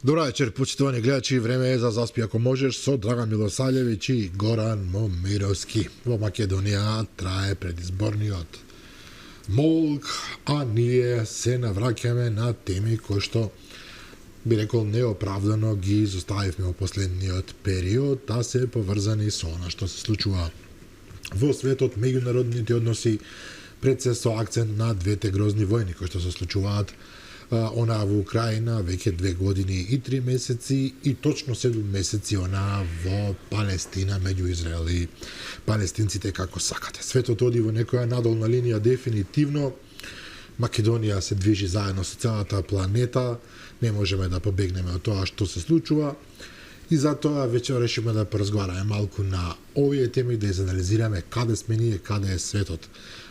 Добра вечер, почитувани гледачи, време е за Заспи ако можеш со Драган Милосављевиќ и Горан Момировски. Во Македонија трае предизборниот молк, а ние се навраќаме на теми кои што би рекол неоправдано ги изоставивме во последниот период, да се поврзани со она што се случува во светот, меѓународните односи, пред се со акцент на двете грозни војни кои што се случуваат она во Украина веќе 2 години и 3 месеци и точно 7 месеци она во Палестина меѓу Израел и палестинците како сакате. Светот оди во некоја надолна линија дефинитивно. Македонија се движи заедно со целата планета. Не можеме да побегнеме од тоа што се случува. И затоа веќе решиме да поразговараме малку на овие теми, да изанализираме каде сме ние, каде е светот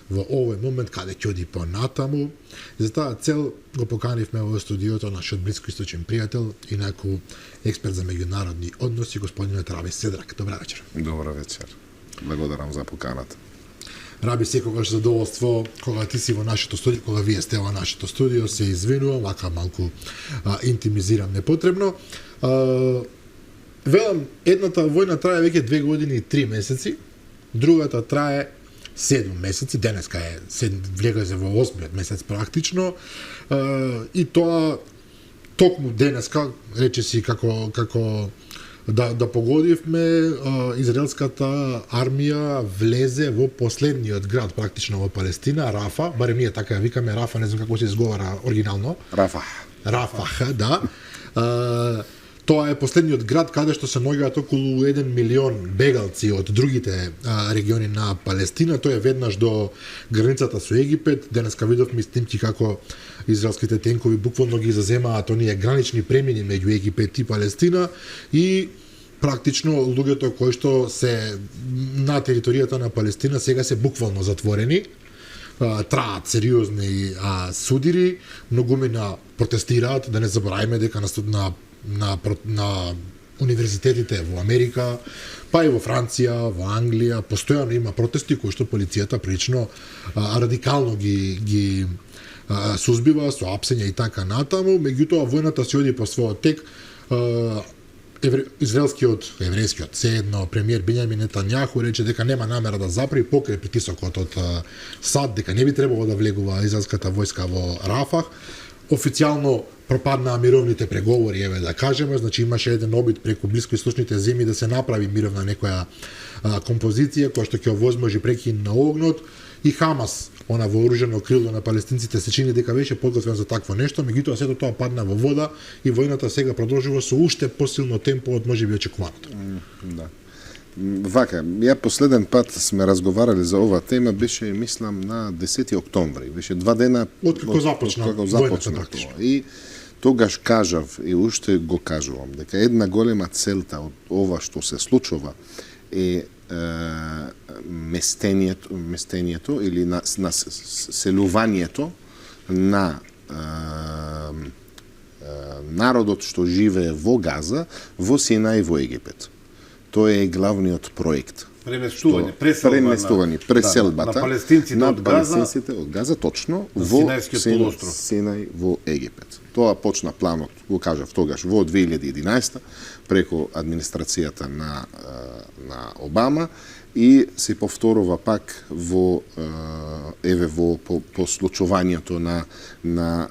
во овој момент, каде ќе оди понатаму. И за таа цел го поканивме во студиото нашиот блискоисточен пријател, инаку експерт за меѓународни односи, господинот Раби Седрак. Добра вечер. Добра вечер. Благодарам за поканата. Раби, секогаш задоволство кога ти си во нашето студио, кога вие сте во нашето студио, се извинувам, вака малку интимизирам непотребно. Велам, едната војна трае веќе 2 години и 3 месеци, другата трае 7 месеци, денеска е влега се во 8-миот месец практично, и тоа токму денеска, речеси како да погодивме, израелската армија влезе во последниот град практично во Палестина, Рафа, барем ние така ја викаме Рафа, не знам како се изговара оригинално. Рафах, да. Тоа е последниот град каде што се наоѓаат околу 1 милион бегалци од другите региони на Палестина. Тоа е веднаш до границата со Египет. Денеска видовме снимки како израелските тенкови буквално ги заземаат оние гранични премини меѓу Египет и Палестина и практично луѓето кои што се на територијата на Палестина сега се буквално затворени. Траат сериозни судири, многумина протестираат, да не забораваме дека на универзитетите во Америка, па и во Франција, во Англија, постојано има протести кои што полицијата прилично радикално ги сузбива со апсење и така натаму. Меѓутоа војната се оди по својот тек. Еврејскиот седно премиер Бинјамин Нетањаху рече дека нема намера да запри покрај притисокот од САД, дека не би требало да влегува израелската војска во Рафах. Официјално пропаднаа мировните преговори, еве да кажеме, значи имаше еден обид преку блискоисточните земји да се направи мировна некоја композиција која што ќе овозможи прекин на огнот, и Хамас, она вооружено крило на палестинците, се чини дека беше подготвен за такво нешто, меѓутоа сето тоа падна во вода и војната сега продолжува со уште посилно темпо од можеби очекуваното. Да. Вака, ја последен пат сме разговарали за ова тема, беше, мислам, на 10 октомври. Беше 2 дена од како започна војната. И тогаш кажав, и уште го кажувам, дека една голема целта од ова што се случува е местењето или на селувањето на народот што живее во Газа, во Синај и во Египет. Тоа е главниот проект. Преместување, преселбата на палестинците од Газа, точно во Синај во Египет. Тоа почна планот, го кажав тогаш, во 2011 преку администрацијата на Обама и се повторува пак во случувањето на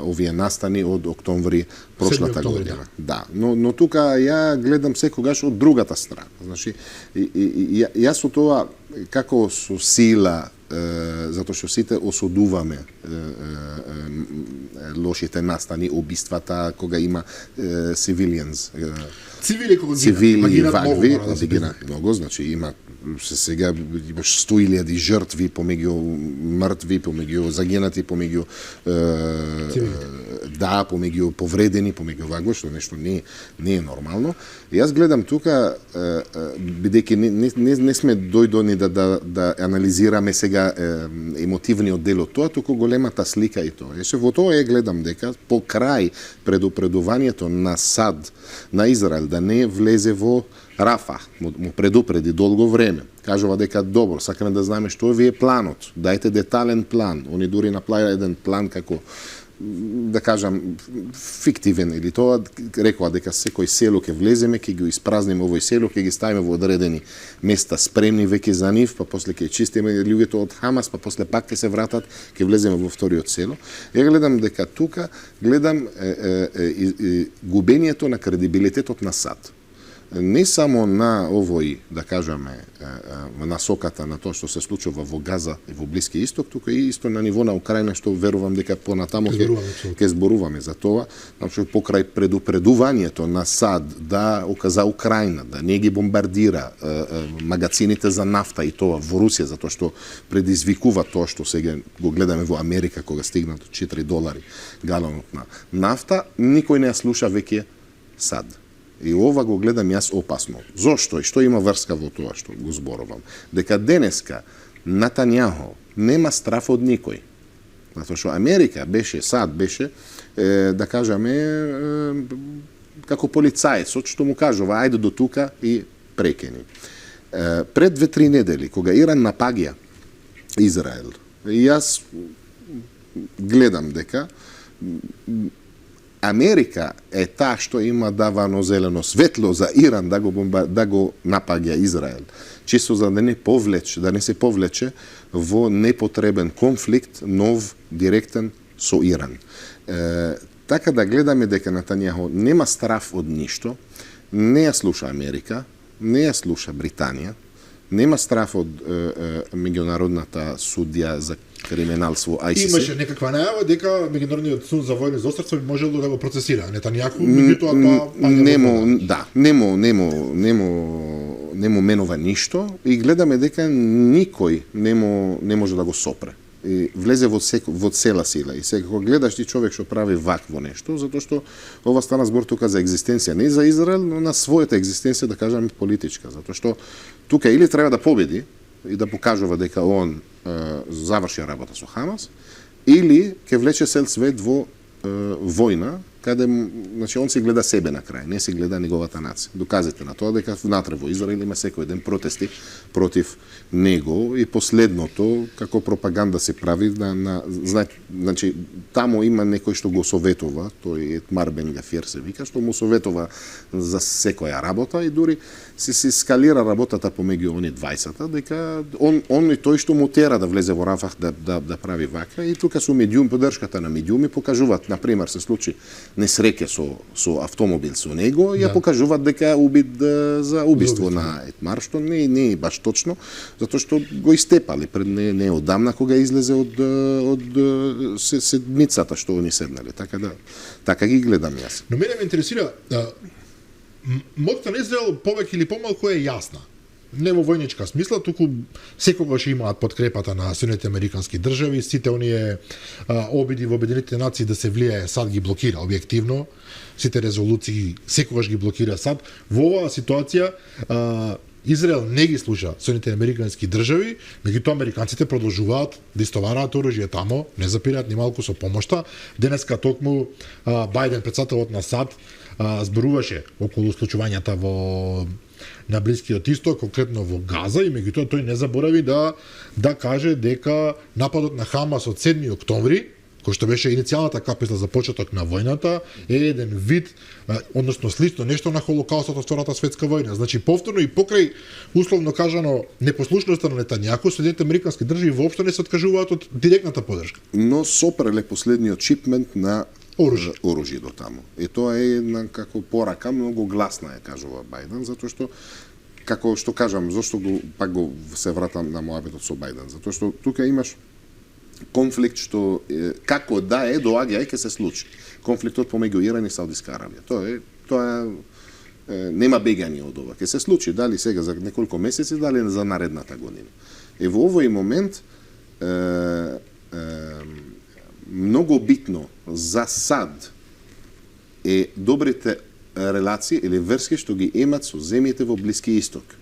овие настани од октомври прошлата година. Да, но тука ја гледам секогаш од другата страна. Значи, јас со тоа како со сила, затоа што сите осудуваме лошите настани, убиствата, кога има цивили вакви, одигираат многу, значи има сега имаш 100.000 жртви помеѓу мртви, помеѓу загинати, помеѓу помеѓу повредени, помеѓу вакво, што нешто не е нормално. И јас гледам тука, бидејќи не сме дојдони да анализираме сега емотивниот дел од тоа, туку големата слика и тоа. Во тоа гледам дека по крај предупредувањето на САД на Израел да не влезе во Рафа, му предупреди долго време. Кажува дека добро, сакаме да знаеме што ви е планот. Дајте детален план. Они дури направија еден план како да кажам, фиктивен, или тоа рекоа дека секој село ќе влеземе, ќе го испразниме овој село, ќе ги ставиме во одредени места спремни веќе за нив, па после ќе чистиме луѓето од Хамас, па после пак ќе се вратат, ќе влеземе во вториот село. Ја гледам дека тука гледам губењето на кредибилитетот на САД. Не само на овој, да кажаме, насоката на тоа што се случува во Газа и во Блиски Исток, тука и исто на ниво на Украина, што верувам дека понатамо ќе зборуваме за тоа, значи покрај предупредувањето на САД за Украина да не ги бомбардира магазините за нафта и тоа во Русија, затоа што предизвикува тоа што сега го гледаме во Америка кога стигнат $4 галонот на нафта, никој не ја слуша веќе САД. И ова го гледам јас опасно. Зошто и што има врска во тоа што го зборувам? Дека денеска Натањахо нема страф од никој. Затоа што Америка беше, САД беше, да кажаме, како полицајецот што му кажува ајде до тука и прекени. Пред 2-3 недели, кога Иран напаѓа Израел, јас гледам дека Америка е таа што има давано зелено светло за Иран да го напаѓа Израел, чисто за да не се повлече во непотребен конфликт, нов, директен со Иран. Така да гледаме дека Натањахо нема страф од ништо, не ја слуша Америка, не ја слуша Британија, нема страф од меѓународната судија за криминалство ICC. Имаше некаква најава дека меѓународниот суд за војни злосторства би можело да го процесира Нетањаху, меѓутоа тоа нему менува ништо и гледаме дека никој не може да го сопре. И влезе во цела сила. И сега кога гледаш ти човек што прави вакво нешто, затоа што ова стана збор тука за екзистенција, не за Израел, но на својата екзистенција, да кажеме, политичка, затоа што тука или треба да победи и да покажува дека он заврши работа со Хамас, или ќе влече цел свет во војна, каде, значи, он си гледа себе на крај, не си гледа неговата нација. Доказите на тоа дека внатре во Израел има секој ден протести против него и последното, како пропаганда се прави, значи, таму има некој што го советува, тој Етмар Бен Гафир се вика, што му советува за секоја работа и дури се скалира работата помеѓу они 20-та, дека он и тој што му тера да влезе во Рафах да прави вака и тука со поддршката на медиуми покажуваат, например, се случи несреќа со автомобил со него, ја покажуваат дека убит за убиство на Етмар, што не е баш точно, затоа што го истепали пред не одамна кога излезе од седмицата што они седнале. Така ги гледам јас. Но мене ме интересира, моќта на Израел повеќе или помалку е јасна. Не во војничка смисла, туку секогаш имаат подкрепата на Соединетите Американски држави, сите оние обиди во Обединетите нации да се влијае, САД ги блокира објективно, сите резолуции секогаш ги блокира САД. Во оваа ситуација Израел не ги слуша Соединетите Американски држави, меѓутоа американците продолжуваат да истовараат оружје тамо, не запираат ни малку со помошта. Денеска токму Бајден, председателот на САД, зборуваше околу случувањата на Блискиот Исток, конкретно во Газа, и меѓутоа тој не заборави да каже дека нападот на Хамас од 7 октомври, кој што беше иницијалната каписла за почеток на војната, е еден вид, односно слично нешто на Холокаустот од Втората светска војна. Значи повторно и покрај условно кажано непослушноста на Нетањаху, Соединетите Американски држави воопшто не се откажуваат од директната поддршка. Но сопреле последниот шипмент на оружје до таму. И тоа е една како порака многу гласна, ја кажува Бајден, затоа што како што кажам, зошто пак се вратам на моабетот со Бајден, затоа што тука имаш конфликт што како да е доаѓа и ќе се случи. Конфликтот помеѓу Иран и Саудиска Арабија. Тоа нема бегање од ова. Ќе се случи дали сега за неколку месеци, дали за наредната година. И во овој момент многу битно за САД е добрите релации или врски што ги имат со земјите во Блиски Исток.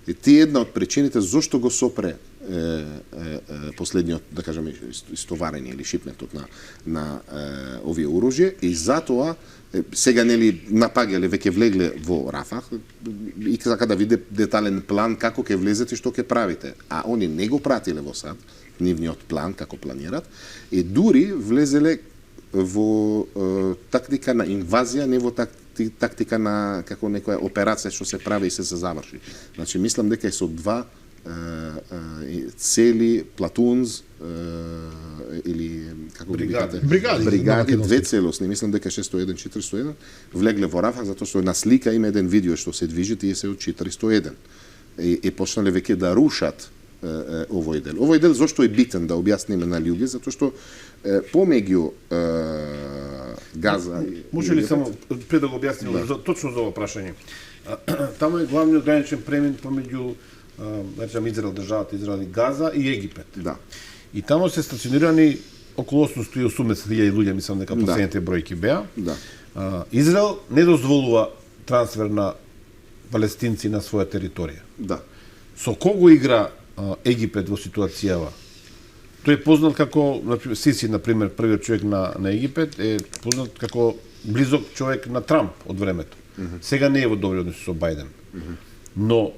И ти една од причините зошто го сопре последниот, да кажеме, истоварење или шипнетот на овие оружје и затоа сега нели напаѓале, веќе влегле во Рафах и сака да види детален план како ќе влезете и што ќе правите. А они не го пратиле во САД, нивниот план, како планират, и дури влезеле во тактика на инвазија, не во тактика на како некоја операција што се прави и се заврши. Значи, мислам дека е со два цели платунз или како бригади, две целосни, мислам дека 601, 401 влегле во Рафах затоа што на слика има еден видео што се движи, тие се од 401 и почнале веќе да рушат овој дел. Овој дел зошто е битен да објасниме на луѓе, затоа што помеѓу Газа и може ли само пред да го објасниме точно за ова прашање? Таму е главниот граничен премин помеѓу Израел, државата Израел и Газа и Египет. Да. И таму се стационирани околу 880.000 луѓе, мислам дека последните бројки беа. Да. Израел не дозволува трансфер на палестинци на своја територија. Да. Со кого игра Египет во ситуацијава? Тој е познат како, Сиси, например, првиот човек на Египет, е познат како близок човек на Трамп од времето. Сега не е во добри односи со Бајден. Но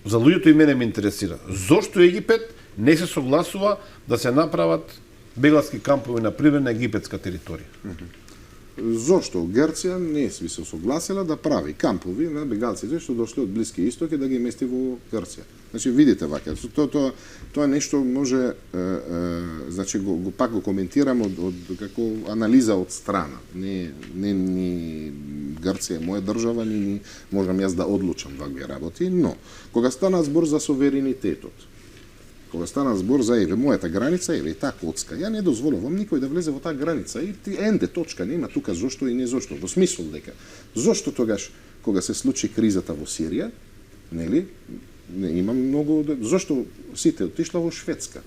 за луѓето и мене ме интересира. Зошто Египет не се согласува да се направат бегалски кампови, например, на египетска територија? Зошто Грција не се согласила да прави кампови на бегалците што дошле од Блиски Исток и да ги мести во Грција? Значи, видите вака, тоа нешто може, значи, пак го коментирам од како анализа од страна. Не ни Грција е моја држава, ни можам јас да одлучам вакви работи, но кога стана збор за суверенитетот, кога стана збор за мојата граница, и таа коцка, ја не дозволувам никој да влезе во таа граница и енде точка, нема тука зошто и не зошто, во смисол дека зошто тогаш кога се случи кризата во Сирија, нели, има многу, зошто сите отишла во Шведска?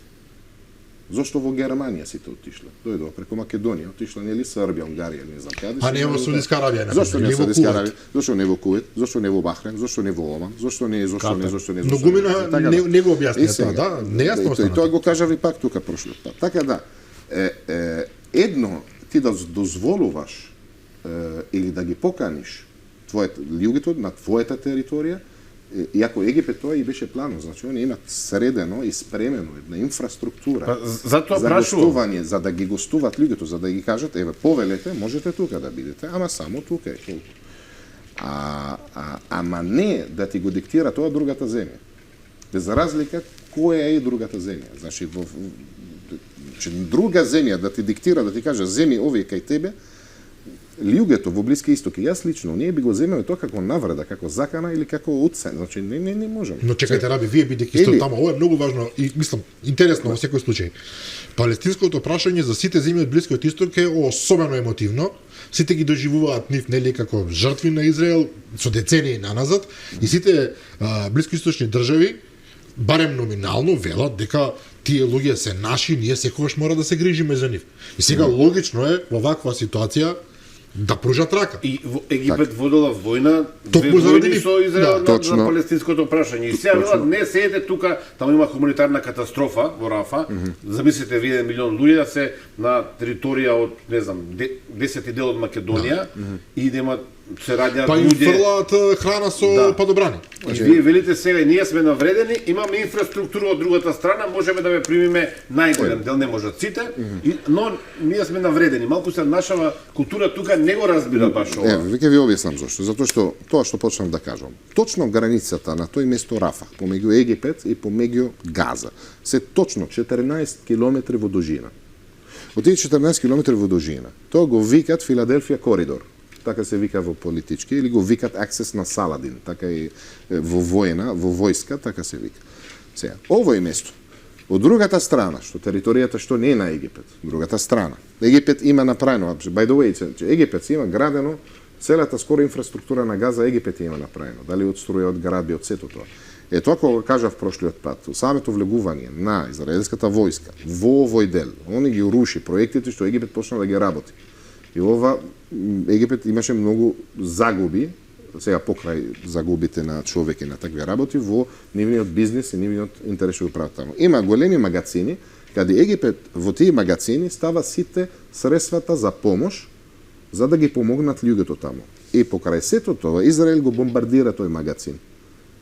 Зошто во Германија сите отишла? Дојдоа преку Македонија, отишла нели Србија, Унгарија, не знам каде. А не во Саудитска Арабија, зошто не во Саудитска Арабија? Зошто не во Кувейт? Зошто не во Бахрейн? Зошто не во Оман? Зошто не? Многумина не го објасни тоа, да, нејасно остана. Тоа го кажави пак тука прошлиот пат. Така да, едно ти да дозволуваш или да ги поканиш луѓето на твојата територија, иако Египет тоа и беше плано, значи они имат средено и спремено една инфраструктура за гостување, за да ги гостуват луѓето, за да ги кажат, еве, повелете, можете тука да бидете, ама само тука е толку. Ама не да ти го диктира тоа другата земја. Без разлика која е другата земја. Значи, друга земја да ти диктира, да ти каже, земи овие кај тебе, луѓето во Блиски Исток и јас лично, ние би го земеле тоа како навреда, како закана или како уцен. Значи, не можеме. Но чекајте, Раби, вие бидејќи сте таму, ова е многу важно и мислам интересно во секој случај. Палестинското прашање за сите земји од Блискиот Исток е особено емотивно. Сите ги доживуваат нив нели како жртви на Израел со децении наназад и сите блискоисточни држави барем номинално велат дека тие луѓе се наши, ние секогаш мора да се грижиме за нив. И сега логично е во ваква ситуација да пружат рака. И Египет водела војна, две војни со Израел на палестинското прашање. И сега велат, не седете тука, таму има хуманитарна катастрофа во Рафа. Замислите ви 1 милион луѓе да се на територија од, не знам, 10 дел од Македонија и да имат се раѓаат луѓе. Па им фрлаат храна со падобрани. И вие велите сега, ние сме навредени, имаме инфраструктура од другата страна, можеме да ве примиме најголем дел, не можат сите, но ние сме навредени. Малку се нашава култура тука не го разбира баш ова. Веќе ви објаснам зашто. Затоа што тоа што почнав да кажам. Точно границата на тој место Рафах, помеѓу Египет и помеѓу Газа, се точно 14 километри во дужина. Од тие 14 километри во дужина, тоа го викат Филаделфија коридор. Така се вика во политички, или го викат аксес на Саладин, така и во војна, во војска, така се вика. Сега, овој место, од другата страна, што територијата што не е на Египет, другата страна. Египет има направено, by the way, Египет има градено, целата скоро инфраструктура на Газа Египет има направено, дали од струја, од градби, од сето тоа. Тоа кога кажав прошлиот пат, самото влегување на израелската војска во овој дел, они ги руши проектите што Египет почна да ги работи. И ова Египет имаше многу загуби, сега покрај загубите на човеки на такви работи во нивниот бизнис и нивниот интерес што го прават таму. Има големи магацини, каде Египет во тие магацини става сите средствата за помош за да ги помогнат луѓето таму. И покрај сето тоа Израел го бомбардира тој магацин.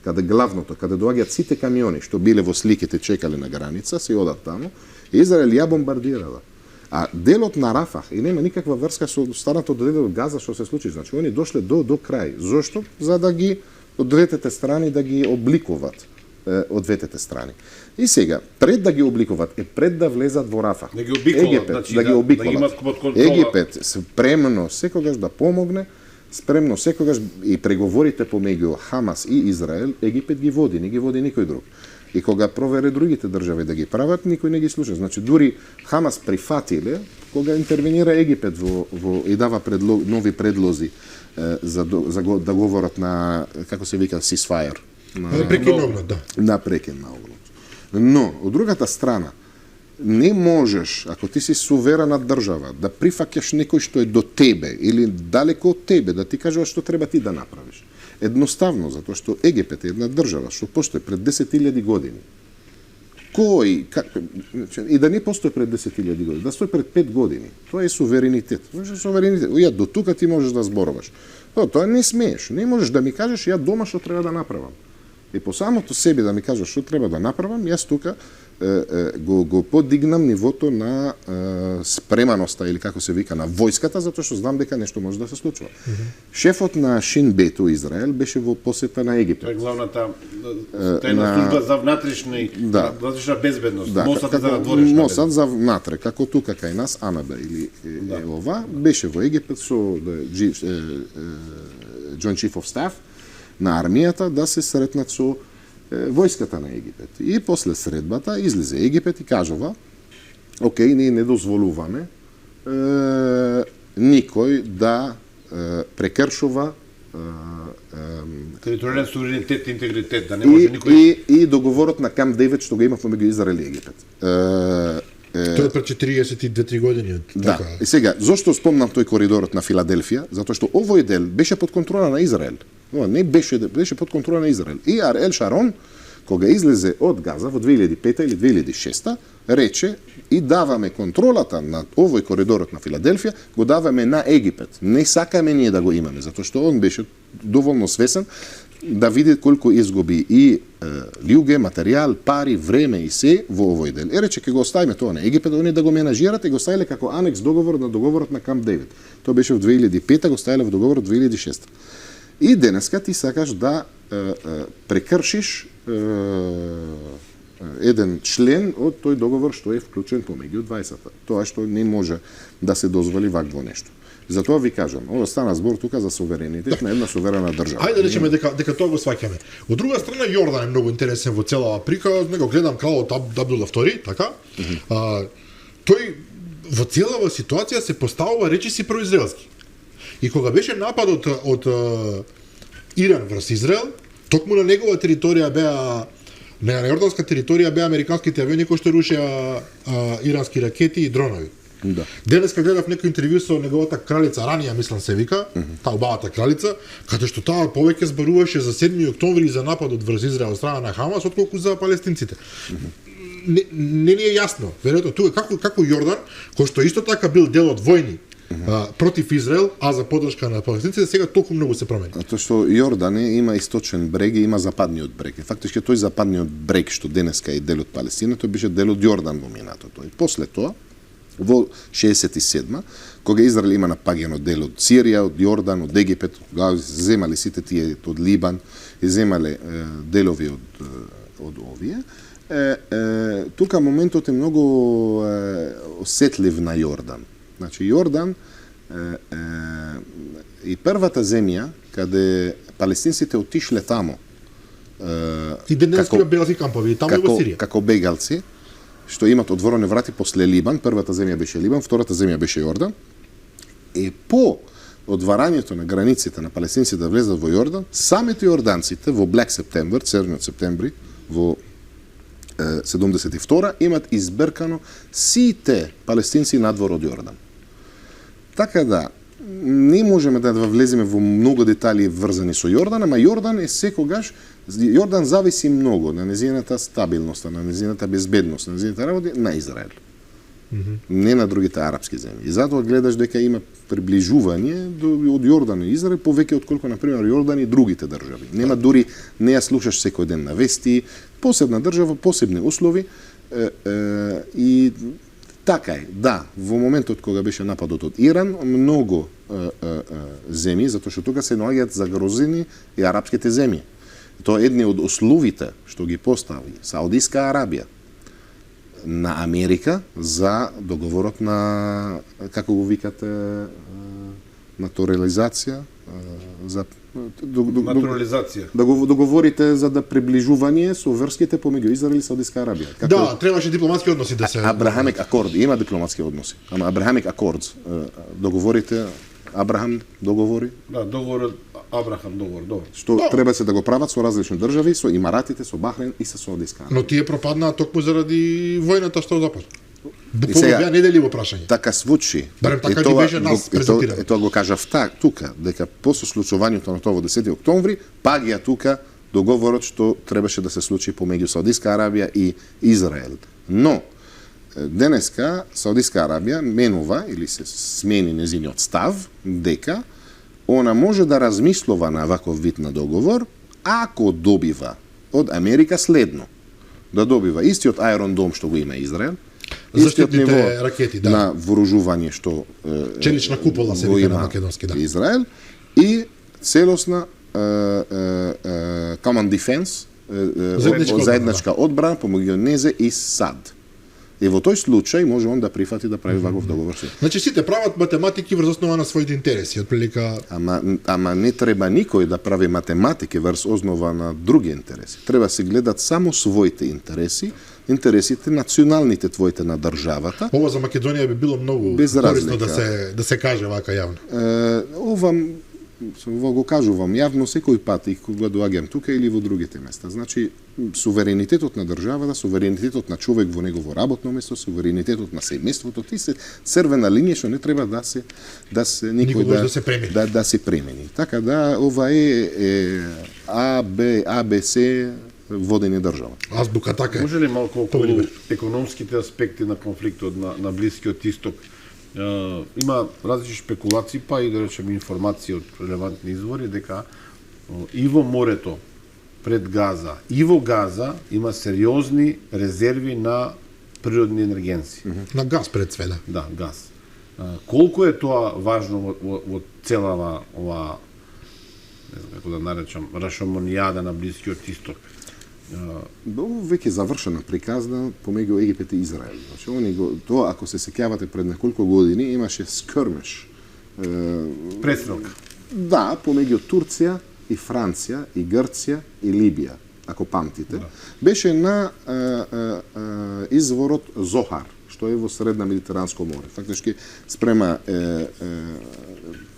каде главното, каде доаѓаат сите камиони што биле во сликите чекале на граница, се одат таму, Израел ја бомбардирала. А делот на Рафах и нема никаква врска со останато делот Газа што се случи. Значи, они дошле до крај. Зошто? За да ги од двете страни да ги обликуваат од двете страни. И сега, пред да ги обликуваат, пред да влезат во Рафах. Да ги обиколат, Египет, значи, да ги обиколат. Египет спремно секогаш да помогне, спремно секогаш и преговорите помеѓу Хамас и Израел, Египет ги води, не ги води никој друг. И кога провере другите држави да ги прават, никој не ги слуша. Значи, дури Хамас прифатиле, кога интервенира Египет и дава нови предлози за да говорат на, како се вика, ceasefire. На прекин на огнот, да. На прекин на огнот. Но, од другата страна, не можеш, ако ти си суверена држава, да прифаќаш некој што е до тебе или далеко од тебе, да ти кажува што треба ти да направиш. Едноставно, затоа што Египет е една држава што постои пред 10.000 години. И да не постои пред 10.000 години, да стои пред 5 години. Тоа е суверенитет. Суверенитет. Ја до тука ти можеш да зборуваш. Тоа не смееш. Не можеш да ми кажеш ја дома што треба да направам. И по самото себе да ми кажеш што треба да направам, јас тука го подигнам нивото на спреманоста или како се вика на војската, затоа што знам дека нешто може да се случува. Шефот на Шин Бету Израел беше во посета на Египет. Тоа е главната тајна служба за внатрешна безбедност, Мосад за надворешна. Мосад за внатре, како тука кај нас АНБ или ова, беше во Египет со Joint Chief of Staff на армијата да се сретнат со војската на Египет. И после средбата излезе Египет и кажува: окей, ние не дозволуваме никој да прекршува територијален суверенитет и интегритет, да не може никој и договорот на Камп Девид што го имавме меѓу Израел и Египет. Тоа е пред 42-3 години. Да. И сега, зошто спомнам тој коридорот на Филаделфија? Затоа што овој дел беше под контрола на Израел. Не беше под контрола на Израел. И Ариел Шарон, кога излезе од Газа во 2005 или 2006, рече и даваме контролата на овој коридорот на Филаделфија, го даваме на Египет. Не сакаме ние да го имаме, затоа што он беше доволно свесен да види колку изгуби и луѓе, материјал, пари, време и се во овој дел. И рече, ке го оставиме тоа на Египет, они да го менажират и го ставиле како анекс договорот на Камп Девид. Тоа беше во 2005, го ставиле во договорот 2006. И денеска ти сакаш да прекршиш еден член од тој договор што е вклучен помеѓу 20-та. Тоа што не може да се дозволи вакво нешто. Затоа ви кажам, ова стана збор тука за суверенитет на една суверена држава. Хајде да речеме дека тоа го сваќаме. Од друга страна, Јордан е многу интересен во целава прика, него гледам кралот Абдула II, така? Тој во целава ситуација се поставува речиси произраелски. И кога беше нападот од Иран врз Израел, токму на негова територија беа, на јорданска територија беа американските авиони кои што рушеа ирански ракети и дронови. Да. Денеска гледав некој интервју со неговата кралица Рания, мислам се вика, таа убавата кралица, каде што таа повеќе зборуваше за 7 октомври за нападот врз Израел од страна на Хамас, отколку за палестинците. Не ни е јасно, веројатно тука како Јордан, кој што исто така бил дел од војни против Израел, а за поддршка на палестинците, сега толку многу се промени. Тоа што Јордан има источен брег и има западниот брег. Фактички тој западниот брег што денеска е дел од Палестина, тој беше дел од Јордан во минатото. И после тоа, во 67-ма, кога Израел има напаѓано дел од Сирија, од Јордан, од Египет, земале сите тие од Либан, и земале делови од овие, тука моментот е многу осетлив на Јордан. Значи, Јордан и првата земја каде палестинците отишле тамо и денеска бегалски кампови, тамо и во Сирија. Како бегалци, што имат отворени врати после Либан, првата земја беше Либан, втората земја беше Јордан. И по одварањето на границите на палестинците да влезат во Јордан, самите јорданците во Black September, црниот септември, во 72 имат избркано сите палестинци надвор од Јордан. Така да, не можеме да влеземе во многу детали врзани со Јордан, ама Јордан е секогаш, Јордан зависи многу на незината стабилност, на незината безбедност, на незината работи на Израел. не на другите арапски земји. И затоа гледаш дека има приближување од Јордан и Израел повеќе отколку на пример Јордан и другите држави. Нема дури не ја слушаш секој ден на вести, посебна држава, посебни услови и така е. Да, во моментот кога беше нападот од Иран, многу земји, затоа што тука се наоѓаат загрозени и арапските земји. Тоа е едни од условите што ги постави Саудиска Арабија на Америка за договорот на, како го викате, натурализација, за Натурализација. да го договорите за да приближување со врските помеѓу Израел и Саудиска Арабија. Да, требаше дипломатски односи да се... Абрахамик акорд, има дипломатски односи, ама Абрахамик акорд, договорите, Абрахам договори, Да, договорот Абрахам договор, добро. што треба се да го прават со различни држави, со Имаратите, со Бахрейн и со Саудиска Арабија. Но тие пропаднаа токму заради војната што започна. сега- Буквално беа неделливо прашање. Така звучи. Барем така И ни беше нас презентирано. Тоа го кажав тука, дека после случувањето на тоа во 10 октомври, паѓа тука договорот што требаше да се случи помеѓу Саудиска Арабија и Израел. Но денеска Саудиска Арабија менува или се смени незиниот став дека она може да размислува на ваков вид на договор ако добива од Америка следно. Да добива истиот Iron Dome што го има Израел, истиот Заштитните ниво ракети, да. на вооружување што Челична купола се го вика на има македонски, да. Израел и целосна common defense, заедничка одбрана помеѓу незе и САД. И во тој случај може он да прифати да прави ваков договор. Значи сите прават математики врз основа на своите интереси, отприлика Ама не треба никој да прави математики врз основа на други интереси. Треба се гледат само своите интереси, интересите националните твоите на државата. ова за Македонија би било многу Без корисно разлика. да се каже вака јавно. Ова го кажувам јавно секој пат и кога доаѓам тука или во другите места. Значи, суверенитетот на државата, суверенитетот на човек во негово работно место, суверенитетот на семејството, ти се црвена линија што не треба да се никој Никогаш да се премини. да се премени. Така да ова е АБЦ водење држава. Азбука така е. Може ли малку околу Победибе. економските аспекти на конфликтот на Блискиот Исток? Има различни шпекулации, па и да речем информации од релевантни извори дека и во морето пред Газа, и во Газа има сериозни резерви на природни енергенци. На газ пред сведа. Да, газ. Колку е тоа важно во целава ова, не знам како да наречам, рашомонијада на Блискиот Исток? Веќе завршена приказна помеѓу Египет и Израел. Значи, тоа, ако се сеќавате пред неколку години, имаше скрмеш. Престрелка. Да, помеѓу Турција и Франција и Грција и Либија, ако памтите. Да. Беше на изворот Зохар, што е во средна Медитеранско море. Фактички спрема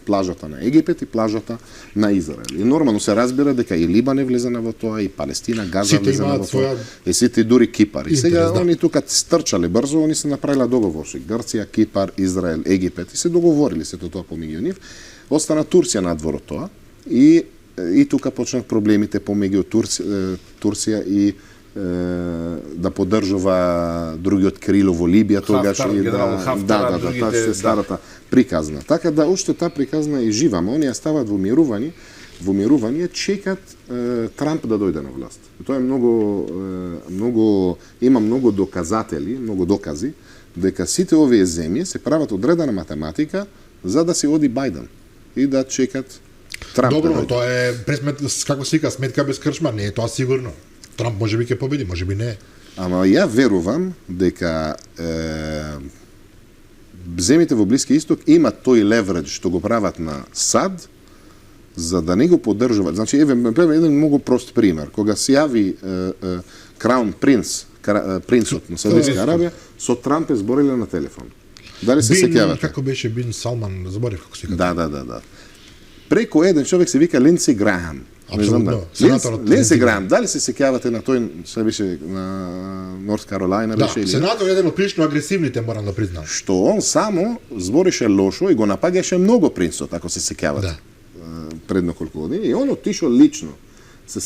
плажата на Египет и плажата на Израел. И нормално се разбира дека и Либан е влезена во тоа, и Палестина, Газа Сите влезена имаат во тоа. своја И сите дури Кипар. И сега интерес, да. они тука стрчале брзо, они се направиле договор со Грција, Кипар, Израел, Египет и се договориле сето тоа помеѓу нив. Остана Турција надвор од тоа и тука почнат проблемите помеѓу Турција и да поддржува другиот крило во Либија тогаш и генерал Хафтар, другите, таа се старата приказна. Така да уште таа приказна и жива, но оние стават во мирување, чекат Трамп да дојде на власт. Тоа е има многу доказатели, многу докази дека сите овие земји се прават одредена математика за да се оди Бајден и да чекат Трамп. Добро, да но дојде. тоа е како се вика, сметка без крчма, не е тоа сигурно. Трамп можеби ќе победи, можеби не. Ама ја верувам дека земјите во Блиски Исток имат тој левредж што го прават на САД за да не го поддржуваат. Значи, еден многу прост пример. Кога се јави Краун принцот на Саудиска Арабија, со Трамп е збориле на телефон. Дали се сеќавате? Како беше Бин Салман, заборев како се вика. Да. Преку еден човек се вика Линдси Грахам. Не знам да. Сенаторот Линдси Грахам, дали се сеќавате на тој, се беше на Норт Каролајна Да, беше или? сенатор е еден од прилично агресивните, морам да признам. Што он само зборише лошо и го напаѓаше многу принцот, ако се сеќавате. Да. Пред неколку години и он отишол лично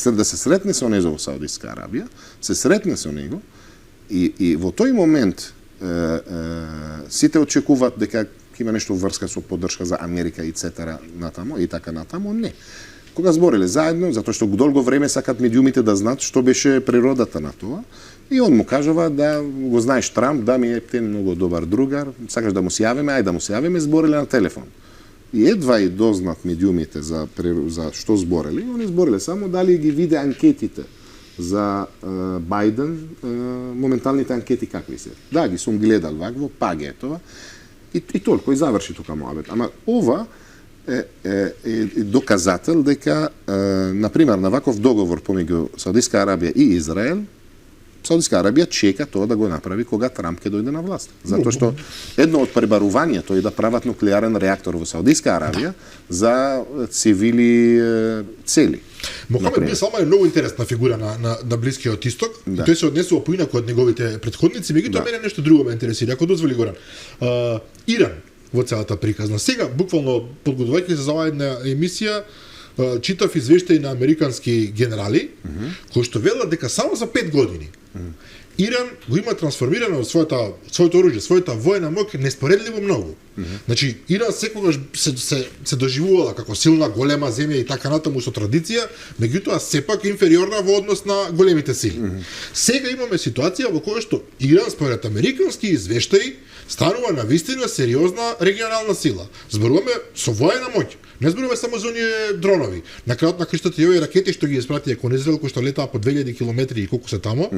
да се сретне со него во Саудиска Арабија, се сретне со него и во тој момент сите очекуваат дека ќе има нешто врска со поддршка за Америка и цетера натамо и така натамо, не. Кога збореле заедно, затоа што долго време сакат медиумите да знаат што беше природата на тоа, и он му кажува да го знаеш Трамп, да ми е тен многу добар другар, сакаш да му се јавиме, ајде да му се јавиме, збореле на телефон. И едва и дознат медиумите за што зборели, они збореле само дали ги виде анкетите за Бајден, моменталните анкети какви се. Да, ги сум гледал вакво, па ги е тоа. И толку, и заврши тука моабет. Ама ова е доказател дека, например, на ваков договор помеѓу Саудиска Арабија и Израел, Саудиска Арабија чека тоа да го направи кога Трамп ќе дојде на власт. Затоа што едно од пребарувањето е да прават нуклеарен реактор во Саудиска Арабија за цивили цели. Мохамед бин Салман е многу интересна фигура на Блискиот Исток. Да. Тој се однесува поинаку од неговите претходници, меѓутоа мене нешто друго ме интересира. Ако дозволи Горан, Иран во целата приказна. Сега буквално подготвувајќи се за оваа една емисија, читав извештаи на американски генерали кои што велат дека само за 5 години Иран го има трансформирано своето оружје, својата воена моќ неспоредливо многу. Значи Иран секогаш се доживувала како силна голема земја и така натаму со традиција, меѓутоа сепак инфериорна во однос на големите сили. Сега имаме ситуација во која што Иран според американски извештаи станува навистина сериозна регионална сила. Зборуваме со воена моќ. Не зборуваме само за оние дронови. На крајот на криштата и овие ракети што ги испратија кон Израел, кои што летаа по 2000 километри и колку се тамо,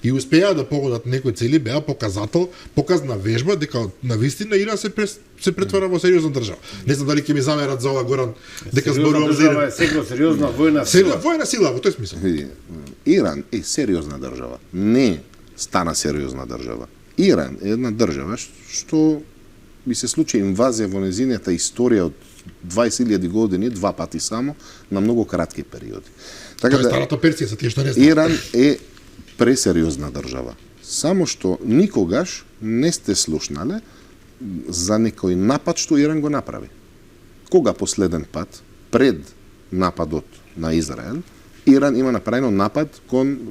и успеа да погодат некои цели, беа показна вежба дека навистина Иран се претвара во сериозна држава. Не знам дали ќе ми замерат за ова, Горан, дека зборувам за Иран. Сега сериозна војна сила. Војна сила во тој смисол. Иран е сериозна држава. Не стана сериозна држава. Иран е една држава што би се случи инвазија во незината историја од 20.000 години, 2 пати само, на многу кратки периоди. Така да, старата Персија, за тие што не знаат. Иран е пресериозна држава. Само што никогаш не сте слушнале за некој напад што Иран го направи. Кога последен пат, пред нападот на Израел, Иран има направено напад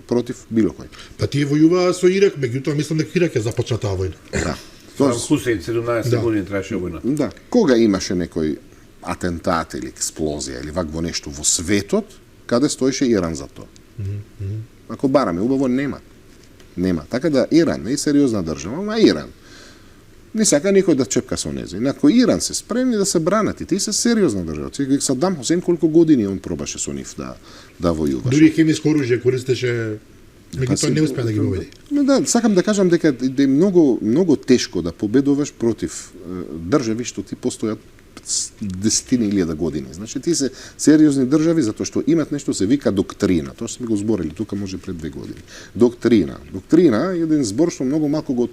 против било кој. Па тие војуваа со Ирак, меѓутоа мислам дека Ирак ја започна таа војна. Да. Хусеин 17 години траеше војна. Да. Кога имаше некој атентат или експлозија или вакво нешто во светот, каде стоеше Иран за тоа? Ако бараме, убаво нема. Нема. Така да Иран е сериозна држава, ама Иран не сака никој да чепка со нези. Ако Иран се спремни да се бранат, и тие се сериозна држава. Садам Хусейн колку години он пробаше со нив да војуваше. Дури хемиско оружје користеше, меѓутоа не успеа да ги победи. Да, сакам да кажам дека е многу тешко да победуваш против држави што ти постојат десетини илјада години. Значи, тие се сериозни држави затоа што имат нешто се вика доктрина. Тоа сме го зборили тука може пред 2 години. Доктрина. Доктрина е еден збор што многу малку го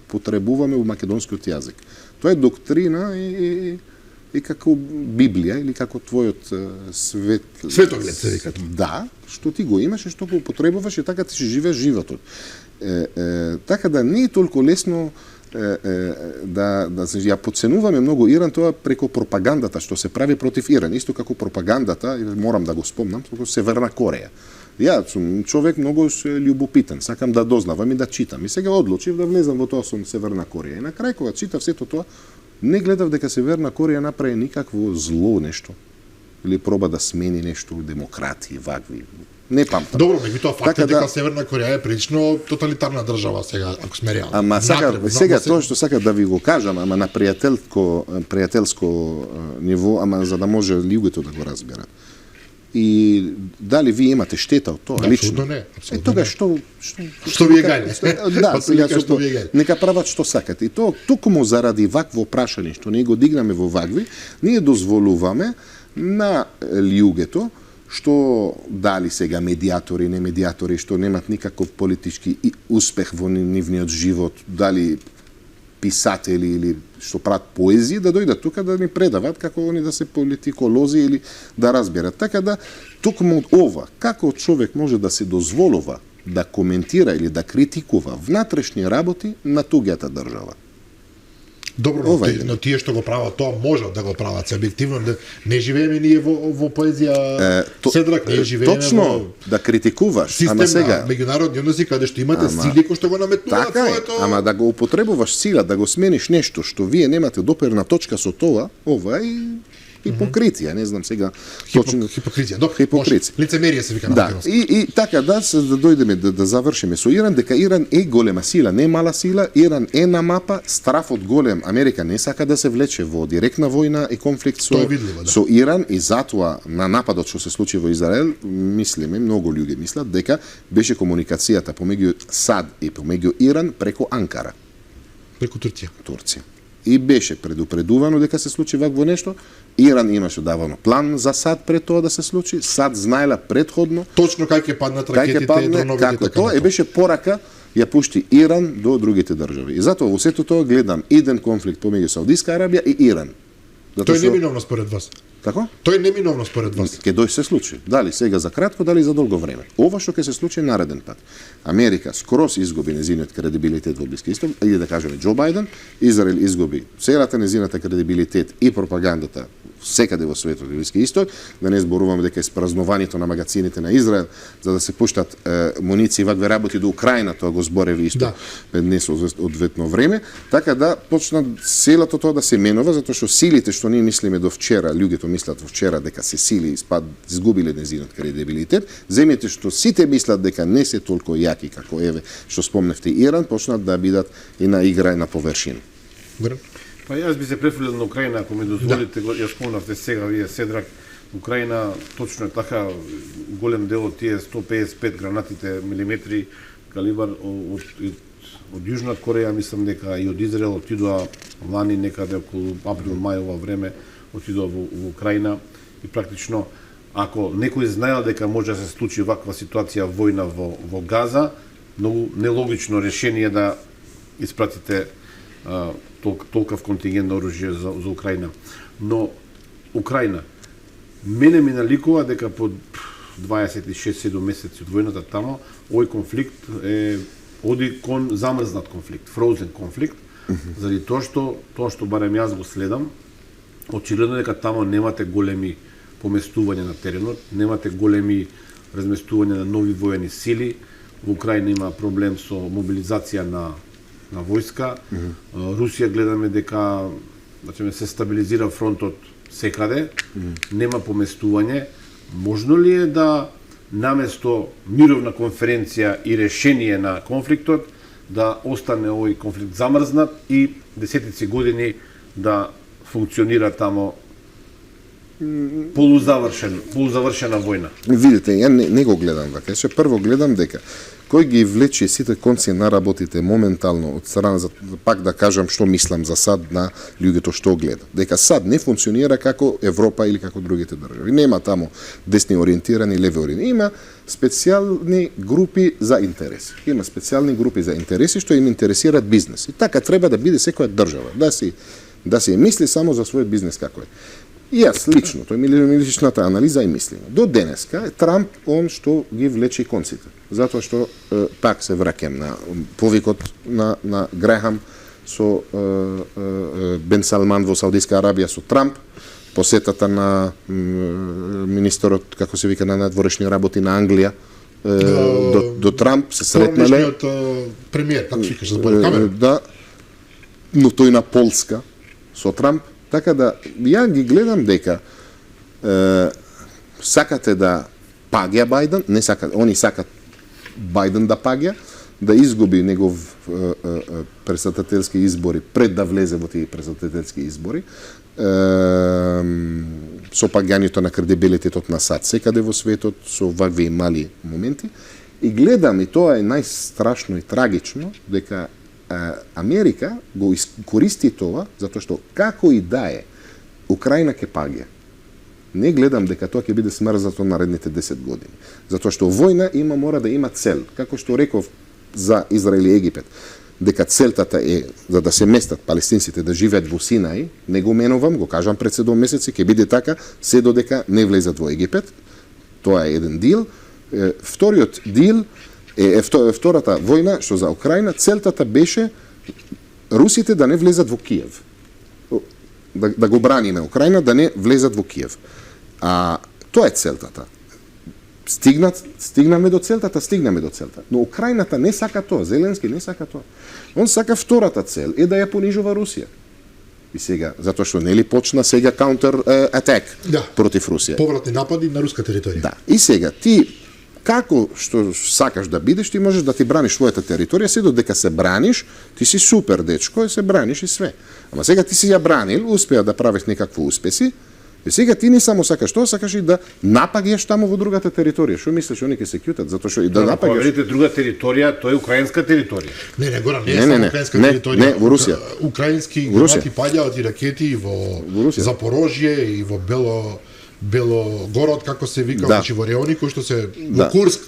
потребуваме во македонскиот јазик. Тоа е доктрина и како Библија или како твојот светоглед се вика. Да, што ти го имаш и што го употребуваш и така ти ќе живееш животот. Така да не е толку лесно да ја подценуваме многу Иран, тоа преку пропагандата што се прави против Иран, исто како пропагандата, морам да го спомнам, како Северна Кореја. Ја сум човек многу љубопитен, сакам да дознавам и да читам. И сега одлучив да влезам во тоа со Северна Кореја. И на крај кога читав сето тоа, не гледав дека Северна Кореја направи никакво зло нешто или проба да смени нешто, демократии, вакви. Не памтам. Добро, меѓутоа фактот дека Северна Кореја е прилично тоталитарна држава сега, ако сме реални. Ама сега тоа што сакам да ви го кажам, ама на пријателско ниво, ама за да може луѓето да го разберат. И дали вие имате штета од тоа лично? Апсолутно не, апсолутно. Тога што ви е гајле. Да, сега што нека прават што сакат. И тоа токму заради вакво прашање што ние го дигнаме во вакви, ние дозволуваме на луѓето што дали сега медиатори, не медиатори, што немат никаков политички успех во нивниот живот, дали писатели или што прават поезија, да дојдат тука да ни предават како они да се политиколози или да разберат. Така да, токму ова, како човек може да се дозволува да коментира или да критикува внатрешни работи на туѓата држава. Добро, но тие што го прават тоа можат да го прават. Се објективно не живееме ние во поезија Седрак, не живееме точно да критикуваш, систем ама сега меѓународни односи каде што имате сили кои што го наметнуваат своето. Ама да го употребуваш сила, да го смениш нешто што вие немате доперна точка со тоа, ова е хипокритија, не знам сега точно хипокритија. Добро, хипокритија. Лицемерие се вика на да, и така да се да дојдеме да завршиме со Иран, дека Иран е голема сила, не мала сила, Иран е на мапа, страфот голем, Америка не сака да се влече во директна војна и конфликт со Иран и затоа на нападот што се случи во Израел, мислиме, многу луѓе мислат дека беше комуникацијата помеѓу САД и помеѓу Иран преку Анкара. Преку Турција. И беше предупредувано дека се случи вакво нешто. Иран имаше давано план за САД пред тоа да се случи. САД знаела предходно точно кај ќе паднат ракетите, дроновите, како тоа и беше порака ја пушти Иран до другите држави. И затоа во сето тоа гледам иден конфликт помеѓу Саудиска Арабија и Иран. Тоа е неминовно според вас. Како? Тоа е неминовно според вас. Ке дој се случи. Дали сега за кратко, дали за долго време. Ова што ќе се случи нареден пат. Америка скрос изгуби незиниот кредибилитет во Блиски Исток, или да кажеме Џо Бајден, Израел изгуби целата незината кредибилитет и пропагандата секаде во светот и Блиски Исток, да не зборуваме дека испразнувањето на магазините на Израел за да се пуштат муниции и вакви работи до Украина, тоа го збореви исто днес одветно време, така да почна целото тоа да се менува, затоа што силите што ние мислиме до вчера, луѓето мислат во вчера дека се сили изгубиле незинот кредибилитет, земјите што сите мислат дека не се толку јаки како еве што спомневте Иран, почнат да бидат и на игра и на површина. Па јас би се префрлил на Украина, ако ми дозволите, ја спомнавте сега вие Седрак, Украина точно е така, голем дел од тие 155 гранатите милиметри калибар од Јужна Кореја, мислам дека и од Израел отидоа лани некаде околу април-мај ова време, отидоа во Украина и практично ако некој знаел дека може да се случи ваква ситуација војна во Газа, многу нелогично решение да испратите толков контингент на оружје за Украина. Но Украина мене ми наликува дека по 26-7 месеци од војната тамо, овој конфликт оди кон замрзнат конфликт, фроузен конфликт, заради тоа што барем јас го следам, очигледно дека тамо немате големи поместувања на теренот, немате големи разместувања на нови воени сили. Во Украина има проблем со мобилизација на војска. Русија гледаме дека се стабилизира фронтот секаде, нема поместување. Можно ли е да наместо мировна конференција и решение на конфликтот да остане овој конфликт замрзнат и десетици години да функционира тамо полузавршена војна? Видите, ја не го гледам вака. Прво гледам дека кој ги влече сите конци на работите моментално од страна за пак да кажам што мислам за САД на луѓето што гледа. Дека САД не функционира како Европа или како другите држави. Нема тамо десни ориентирани, леви ориентирани. Има специјални групи за интереси. Има специјални групи за интереси што им интересираат бизнес. И така треба да биде секоја држава, да се мисли само за својот бизнес како е. И јас лично, тој ми личната анализа и мислиме. До денеска е Трамп он што ги влече конците. Затоа што пак се враќам на повикот на Грехам со Бен Салман во Саудиска Арабија со Трамп, посетата на министерот, како се вика, на надворешни работи на Англија до Трамп се сретнале. Премиер, како се викаше, за камера. Да, но тој на Полска со Трамп. Така да, ја ги гледам дека сакате да паѓа Бајден, не сакат, они сакат Бајден да паѓа, да изгуби негов претседателски избори пред да влезе во тие претседателски избори, со паѓањето на кредибилитетот на САД секаде во светот, со вакви мали моменти. И гледам, и тоа е најстрашно и трагично, дека Америка го користи тоа, затоа што како и да е, Украина ќе паѓа. Не гледам дека тоа ќе биде смрзато наредните 10 години. Затоа што војна мора да има цел. Како што реков за Израел и Египет, дека целтата е за да се местат палестинците да живеат во Синај, не го менувам, го кажам пред 7 месеци, ќе биде така, се додека не влезат во Египет. Тоа е еден дил. Вториот дил втората војна што за Украина, целтата беше русите да не влезат во Киев. да го браниме Украина, да не влезат во Киев. А тоа е целтата. Стигнаме до целта. Но Украината не сака тоа, Зеленски не сака тоа. Он сака втората цел, е да ја понижува Русија. И сега, затоа што нели почна сега counter attack против Русија. Повратни напади на руска територија. Да. И сега ти како што сакаш да бидеш, ти можеш да ти браниш својата територија, се додека се браниш, ти си супер дечко и се браниш и све. Ама сега ти си ја бранил, успеа да правиш некакви успеси, и сега ти не само сакаш тоа, сакаш и да напаѓаш таму во другата територија. Што мислиш, они ќе се кјутат? Затоа што и да напаѓаш... Видите, друга територија, тоа е украинска територија. Не, Горан, не е само украинска територија. Не, во Русија. Украински гранати паѓаат и ракети во Запорожје и во Белогород, како се вика, значи во райони кои што се во Курск.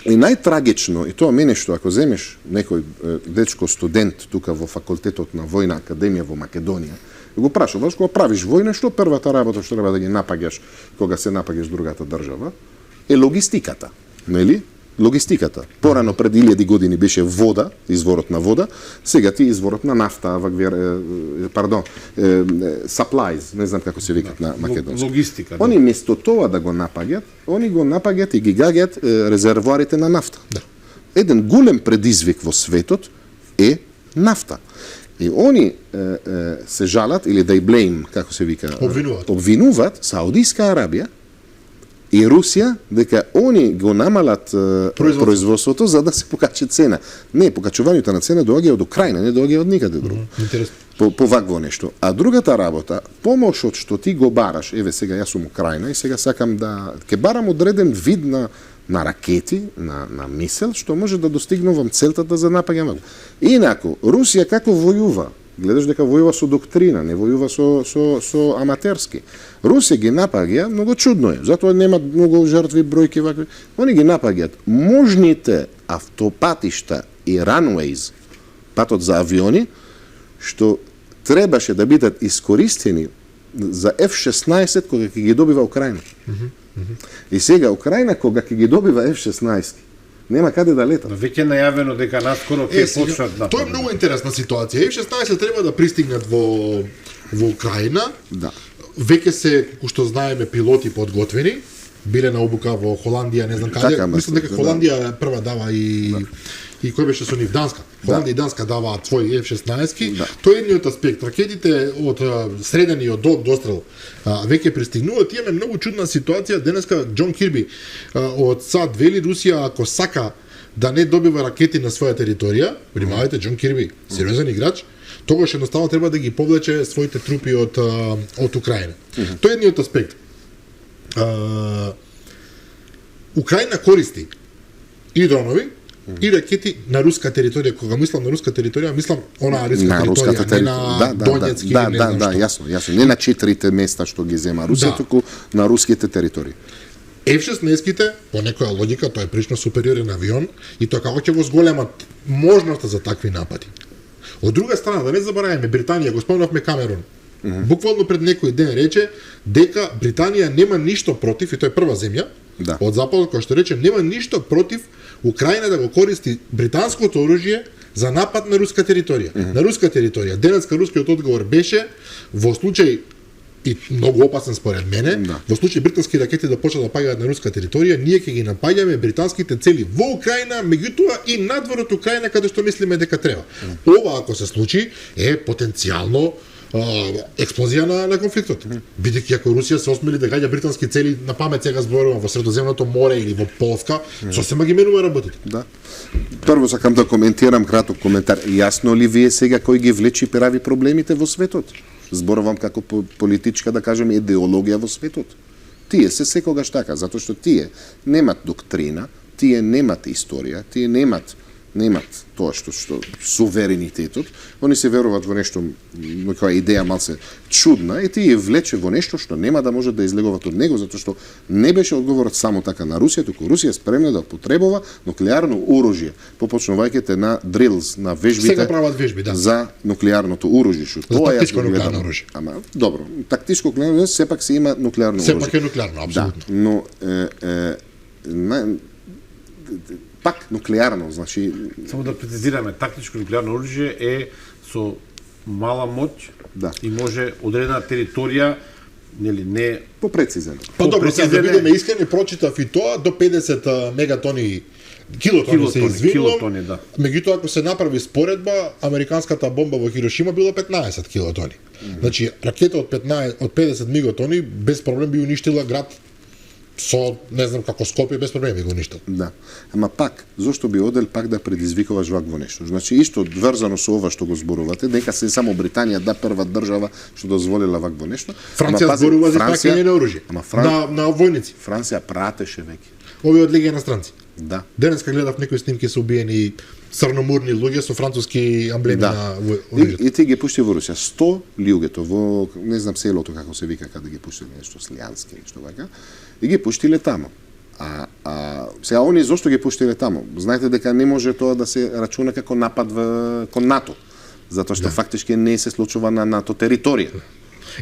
И најтрагично, и тоа мене што ако земеш некој дечко студент тука во факултетот на Војна академија во Македонија, го прашуваш, кога правиш војна, што првата работа што треба да ги напаѓаш кога се напаѓаш другата држава, е логистиката, нели? Логистиката. Порано пред 1000 години беше вода, изворот на вода, сега ти изворот на нафта, supplies, не знам како се викат на македонски. Логистика. Они место тоа да го напаѓат, они го напаѓат и ги гаѓат резервоарите на нафта. Да. Еден голем предизвик во светот е нафта. И они се жалат, или да blame, како се вика, обвинуваат Саудиска Арабија и Русија дека они го намалат производството за да се покачи цена. Не, покачувањето на цена доаѓа од Украина, не доаѓа од никаде друго. По вакво нешто. А другата работа, помошот што ти го бараш, еве сега јас сум Украина и сега сакам да ќе барам одреден вид на ракети, на мисел, што може да достигнувам целтата за напаѓање. Инаку, Русија како војува? Гледаш дека војува со доктрина, не војува со аматерски. Русија ги напаѓа, многу чудно е, затоа немат многу жртви, бројки вакви. Они ги напаѓаат можните автопатишта и runways, патот за авиони, што требаше да бидат искористени за F-16 кога ќе ги добива Украина. И сега Украина кога ќе ги добива F-16, нема каде да летат. Веќе најавено дека наскоро ќе почнат на. Тоа е многу интересна ситуација. F-16 треба да пристигнат во Украина. Да. Веќе се, како што знаеме, пилоти подготвени. Биле на обука во Холандија, не знам каде. Така, мислам дека Холандија прва дава и кој беше со нив, Данска. Холандија и Данска даваат своји F-16. Тоа е едниот аспект. Ракетите од среден и од долг дострел веќе пристигнуваат. Имаме многу чудна ситуација. Денеска Џон Кирби од САД вели Русија ако сака да не добива ракети на своја територија, внимавајте, Џон Кирби, сериозен играч, тогаш едноставно треба да ги повлече своите трупи од Украина. Тоа е едниот аспект. Украина користи и дронови и ракети на руска територија. Кога мислам на руска територија, мислам онаа руска територија, не на Донецк или не знам што. Јасно. Не на 4 места што ги зема Русија, туку на руските територии. F-16-ките, по некоја логика, тоа е прилично супериорен авион и тоа како ќе го зголемат можноста за такви напади. Од друга страна, да не забораваме, Британија, го спомнавме Камерун, буквално пред некој ден рече дека Британија нема ништо против, и тоа е прва земја од западот која што рече нема ништо против Украина да го користи британското оружје за напад на руска територија. На руска територија. Денеска рускиот одговор беше во случај и многу опасен според мене, во случај британски ракети да почнат да паѓаат на руска територија, ние ќе ги напаѓаме британските цели во Украина, меѓутоа и надвор од Украина каде што мислиме дека треба. Ова ако се случи е потенцијално експлозија на конфликтот. Бидејќи ако Русија се осмели да гаѓа британски цели, на памет сега зборувам во Средоземното море или во Полска, сосема ги менува работите. Да. Прво сакам да коментирам краток коментар. Јасно ли вие сега кој ги влечи прави проблемите во светот? Зборувам како политичка, да кажеме, идеологија во светот. Тие се секогаш така, затоа што тие немат доктрина, тие немат историја, тие немат тоа што суверенитетот, они се веруваат во нешто, некоја идеја малце чудна, и тие влече во нешто што нема да можат да излегуваат од него, затоа што не беше одговорот само така на Русија, туку Русија спремна да потребува нуклеарно оружје, попочнувајќите на дрилс, на вежбите. Сега прават вежби, да. За нуклеарното оружје, што тоа е тактичко нуклеарно оружје. Ама добро, тактичко нуклеарно оружје сепак се има нуклеарно оружје. Сепак е нуклеарно, апсолутно. Да, но пак нуклеарно, значи... Само да прецизираме, тактичко нуклеарно оружје е со мала моќ Да. и може одредена територија, нели, не Попрецизен. Па добро, сега да попрецизен е- бидеме искрени, прочитав и тоа до 50 мегатони килотони се извинувам. килотони, да. Меѓутоа, ако се направи споредба, американската бомба во Хирошима била 15 килотони. Значи, ракета од 50 мегатони без проблем би уништила град со, не знам како Скопје, без проблем би го уништил. Да. Ама пак, зошто би одел пак да предизвикуваш вакво нешто? Значи, исто врзано со ова што го зборувате, дека се само Британија да прва држава што дозволила вакво нешто. Франција Ама, пази, зборува за Франција- пакење на оружје. Ама На војници. Франција пратеше веќе. Овие од Легија на странци. Да. Денеска гледав некои снимки со убиени црноморни луѓе со француски амблеми на оружјето. И ти ги пушти во Русија 100 луѓето во не знам селото како се вика каде ги пуштиле нешто Слијански нешто вака и ги пуштиле тамо. Сега они зошто ги пуштиле тамо? Знаете дека не може тоа да се рачуна како напад кон НАТО, затоа што фактички не се случува на НАТО територија.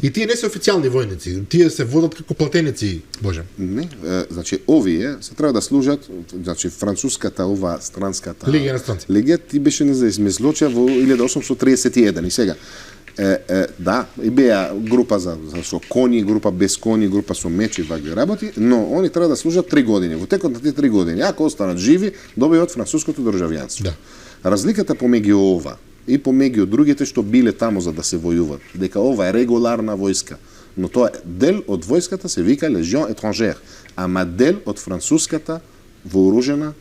И тие не се официјални војници, тие се водат како платеници, Боже. Не, значи овие се треба да служат, значи француската ова странската Легија на странци. Легија ти беше независна злочија во 1831 и сега да, и беа група за со коњи, група без коњи, група со мечи, вакви работи, но они треба да служат 3 години. Во текот на тие 3 години, ако останат живи, добиваат француското државјанство. Да. Разликата помеѓу ова и помеѓу другите што биле таму за да се војуват, дека ова е регуларна војска, но тоа е дел од војската се вика Легион Етрангер, ама дел од француската вооружена